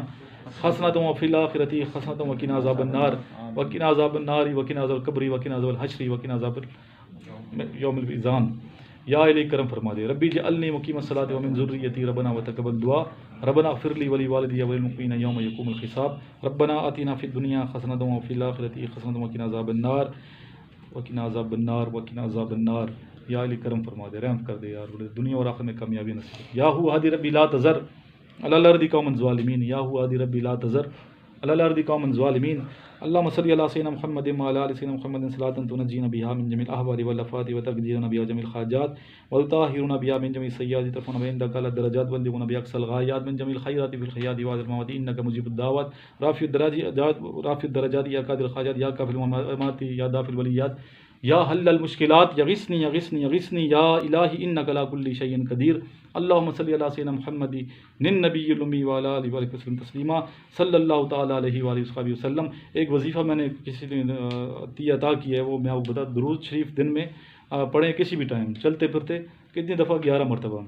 हसनतुम व फिल आखिरति हसनतुम व किना अज़ाबन नार व किना अज़ाबन नारी व किना अज़ाबल कब्री व किना अज़ाबल हश्री व किना अज़ाबल यौमिल मीज़ान। या इलाही करम फरमा दे। रब्बी जअलनी मुकीम अस्सलाति व मिन ज़ुर्रियती रब्बना व तक़ब्बल दुआ रब्बना इग़फ़िरली व लिवालिदी व लिल-मुमिनीना यौम यक़ूमुल हिसाब। रब्बना आतिना फिद दुनिया हसनतुम व फिल आखिरति हसनतुम व किना अज़ाबन नार वकीना अज़ाबन नार वकीना अज़ाबन नार। या अली करम फरमा दे, रहम कर दे यार, दुनिया और आखिरत में कामयाबी नसीब। या हु हादी रब्बी ला तज़र अलल अर्दि कौमन ज़ालिमीन। या हु हादी रब्बी ला तज़र अलल अर्दि कौमन ज़ालिमीन। अल्लाहुम्मा सल्लि अला सय्यिदिना मुहम्मदिन व अला आलि सय्यिदिना मुहम्मदिन सलातन तुनज्जीना बिहा मिन जमील अहवालि वल आफ़ाति व तक़दीरुना बिहा जमील हाजात व तुताहिरुना बिहा मिन जमील सय्याति तरफ़ुना बिहा इंदका अला दरजात व तुबल्लिगुना बिहा अक़सल गायात मिन जमील खैराति फिल हयाति व अज़ल मवाति इन्नका मुजीबुद दावत राफ़िउद दरजात या कादिल हाजात या काफ़िल ममाति या दाफ़िल वलियात या हल्लल मुश्किलात यग़िस्नी यग़िस्नी यग़िस्नी या इलाही इन्नका अला कुल्लि शैइन क़दीर। अल्लाहुम्मा सल्लि अला सय्यिदिना मुहम्मदिन नबिय्यिल उम्मी व अला आलिहि व सल्लम तस्लीमा सल्लल्लाहु तआला अलैहि व आलिहि वसल्लम। एक वजीफ़ा मैंने किसी ने अता की है, वो मैं आपको बता। दुरूद शरीफ दिन में पढ़ें किसी भी टाइम, चलते फिरते कितनी दफ़ा? 11 मरतबा।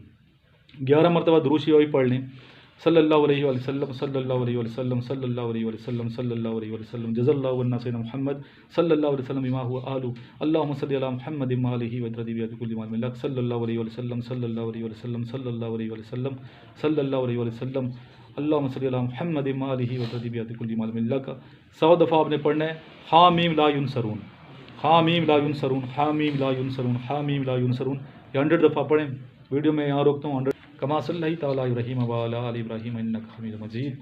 11 मरतबा दुरूद शरीफ पढ़ लें। सल्लल्लाहु अलैहि वसल्लम सल्लल्लाहु अलैहि वसल्लम सल्लल्लाहु अलैहि वसल्लम सल्लल्लाहु अलैहि वसल्लम जज़ल्लाहु अन्ना सैयदना मुहम्मद सल्लल्लाहु अलैहि वसल्लम बिमा हुवा आलू अल्लाहुम्मा सल्लि अला मुहम्मद व आलिहि व इत्रदी बियदि कुल्ली माल मिलक सल्लल्लाहु अलैहि वसल्लम सल्लल्लाहु अलैहि वसल्लम सल्लल्लाहु अलैहि वसल्लम सल्लल्लाहु अलैहि वसल्लम अल्लाहुम्मा सल्लि अला मुहम्मद व आलिहि व इत्रदी बियदि कुल्ली माल मिलक। 100 दफ़ा आपने पढ़ना है हामीम ला युनसरून, हामीम ला युनसरून, हामीम ला युनसरून, हामीम ला युनसरून। ये 100 दफ़ा पढ़ें। वीडियो में यहाँ रोकता हूँ। 100 कमा सल्लल्लाहु तआला इब्राहीम व अला आलि इब्राहीम इन्नका हमीदुम मजीद।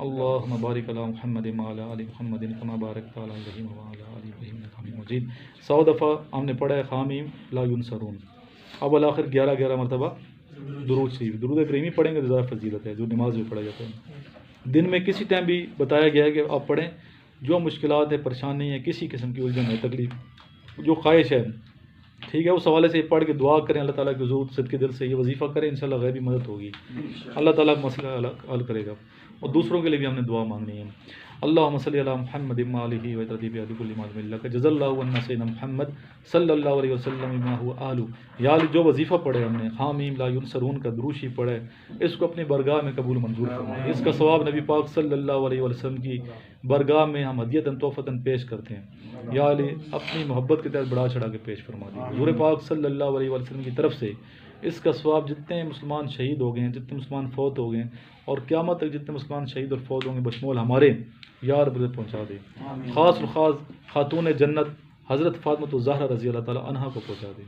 अल्लाहुम्मा बारिक अला मुहम्मद व अला आलि मुहम्मद कमा बारकता अला इब्राहीम व अला आलि इब्राहीम इन्नका हमीदुम मजीद। 100 दफ़ा हमने पढ़ा है हामीम ला युनसरून। अब आखिर 11 मरतबा दुरूद शरीफ, दुरूद इब्राहिमी पढ़ेंगे तो ज़्यादा फजीलत है, जो नमाज में पढ़ा जाता है। दिन में किसी टाइम भी बताया गया है कि आप पढ़ें। जो मुश्किलात है, परेशानी है, किसी किस्म की उलझन है, तकलीफ, जो ख्वाहिश है, ठीक है, उस हवाले से पढ़ के दुआ करें अल्लाह ताला के हुज़ूर सदके दिल से ये वजीफ़ा करें, इंशाअल्लाह गैबी मदद होगी, अल्लाह ताला मसला हल करेगा। और दूसरों के लिए भी हमने दुआ मांगनी है। अल्लाहुम्मा सल्लि अला मुहम्मद व आलिहि व इत्रदी बियदि कुल्ली माल मिलक जज़ल्लाहु अन्ना सैयदना मुहम्मद सल्लल्लाहु अलैहि वसल्लम बिमा हुवा आलू। या जो वजीफ़ा पढ़े हमने हामीम ला युनसरून का दुरूद शरीफ पढ़े, इसको अपनी बरगाह में कबूल मंजूर फरमाए। इसका सवाब नबी पाक सल्लल्लाहु अलैहि वसल्लम की बरगाह में हम हदियतन तोहफ़तन पेश करते हैं। या अली अपनी मोहब्बत के तहत बढ़ा चढ़ा के पेश फरमा दी हुज़ूर पाक सल्लल्लाहु अलैहि वसल्लम की तरफ से। इसका सवाब जितने मुसलमान शहीद हो गए हैं, जितने मुसलमान फ़ौत हो गए हैं, और क़यामत तक जितने मुसलमान शहीद और फ़ौत होंगे बशमूल हमारे, या रब पहुँचा दे। ख़ास खातून जन्नत हज़रत फ़ातिमा ज़हरा रज़ी अल्लाह ताला अन्हा को पहुँचा दे।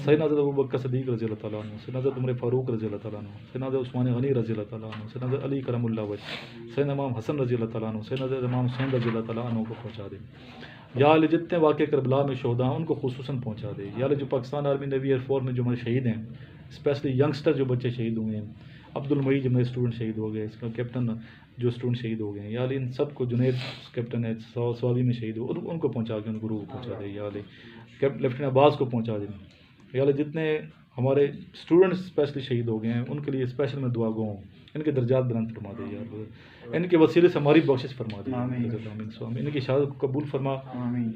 सैयदना हज़रत अबू बकर सिद्दीक़ रज़ी अल्लाह ताला अन्हु, सैयदना हज़रत उमर फ़ारूक रज़ी अल्लाह ताला अन्हु, सैयदना हज़रत उस्मान गनी रज़ी अल्लाह ताला अन्हु, सैयदना हज़रत अली करमुल्लाह वजह, सैयदना इमाम हसन रज़ी अल्लाह ताला अन्हु, सैयदना हज़रत इमाम हुसैन रज़ी अल्लाह ताला अन्हु को पहुँचा दे। या अली जितने वाक़े करबला में शोहदा हैं उनको खुसूसन पहुँचा दे। या अली जो पाकिस्तान आर्मी नेवी एयरफोर्स में जो हमारे शहीद हैं, स्पेशली यंगस्टर जो बच्चे शहीद हुए हैं, अब्दुल मईद जो मेरे स्टूडेंट शहीद हो गए, इसका कैप्टन जो स्टूडेंट शहीद हो गए हैं, या अली इन सबको, जुनैद कैप्टन है स्वाबी में शहीद हो, उनको पहुँचा के उनको रूह पहुँचा दे। या अली लेफ्टिनेंट अब्बास को पहुँचा दें। या अली जितने हमारे स्टूडेंट्स स्पेशली शहीद हो गए हैं उनके लिए स्पेशल मैं दुआ गो हूँ, इनके दर्जात बुलंद फरमा दे यार, इनके वसीले से हमारी बख्शिश फरमा दे, आमीन। इनकी शहादत को कबूल फरमा,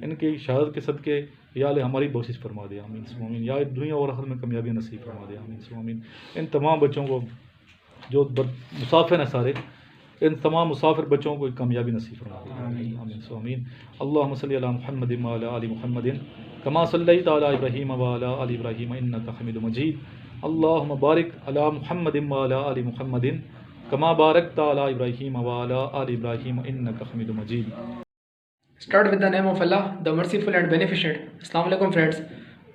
इनकी शहादत के सदके या अली हमारी बख्शिश फरमा दे, आमीन आमीन। या दुनिया और आखिरत में कामयाबी नसीब फरमा दे, आमीन आमीन। इन तमाम बच्चों को जो मुसाफिर हैं सारे, इन तमाम मुसाफिर बच्चों को कामयाबी नसीब फरमा दे, आमीन आमीन। अल्लाहुम्मा सल्लि अला मुहम्मद व अला आलि मुहम्मद कमा सल्लैता अला इब्राहीम व अला आलि इब्राहीम इन्नका हमीदुम मजीद। अल्लाहुम्मा बारिक अला मुहम्मद व अला आलि मुहम्मद कमा बारकता अला इब्राहीम व अला आलि इब्राहीम इन्नका हमीदुम मजीद। Start with the name of Allah, the merciful and beneficent. Assalamu alaikum friends.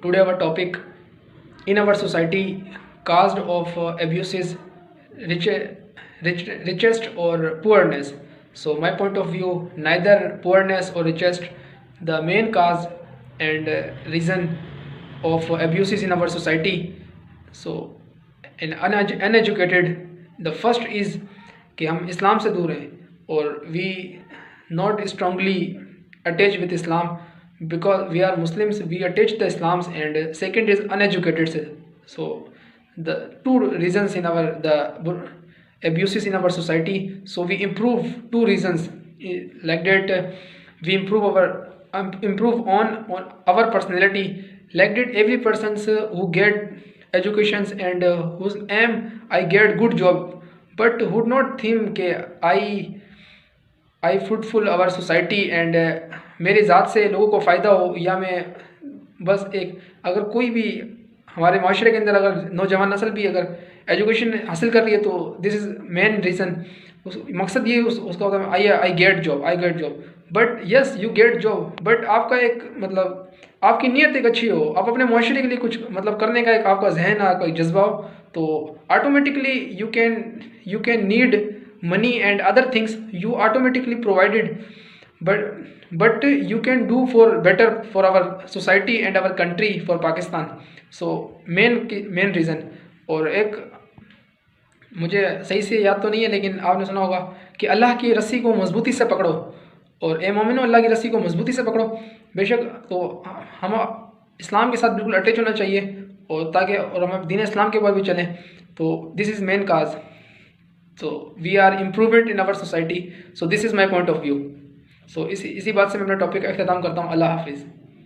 Today our topic, in our society, caused of abuses, richest or poorness. So my point of view, neither poorness or richest. The main cause and reason of abuses in our society. So in uneducated, the first is कि हम इस्लाम से दूर हैं और we not strongly attached with Islam because we are Muslims, we attach the Islams, and second is uneducated. So the two reasons in our the abuses in our society. So we improve two reasons like that. We improve on our personality like that. Every person who get educations and whose aim I get good job, but would not think के I fruitful our society and मेरी ज़ात से लोगों को फ़ायदा हो, या मैं बस एक, अगर कोई भी हमारे माशरे के अंदर अगर नौजवान नस्ल भी अगर एजुकेशन हासिल कर रही है तो दिस इज़ मेन रीज़न। मकसद ये उसका होता है I get job, but yes you get job, but आपका एक मतलब आपकी नीयत एक अच्छी हो, आप अपने माशरे के लिए कुछ मतलब करने का एक आपका जहन है, कोई जज्बा हो, तो automatically you can need money and other things you automatically provided, but you can do for better for our society and our country, for Pakistan. So main reason. और एक मुझे सही से याद तो नहीं है लेकिन आपने सुना होगा कि अल्लाह की रस्सी को मजबूती से पकड़ो, और ए मोमिनो अल्लाह की रस्सी को मजबूती से पकड़ो। बेशक तो हम इस्लाम के साथ बिल्कुल अटैच होना चाहिए और ताकि और हम दीन इस्लाम के ऊपर भी चलें, तो this is main cause. So we are improvement in our society. So this is my point of view. So इसी बात से मैं अपना टॉपिक का अख्ताम करता हूँ। अल्लाह हाफिज़।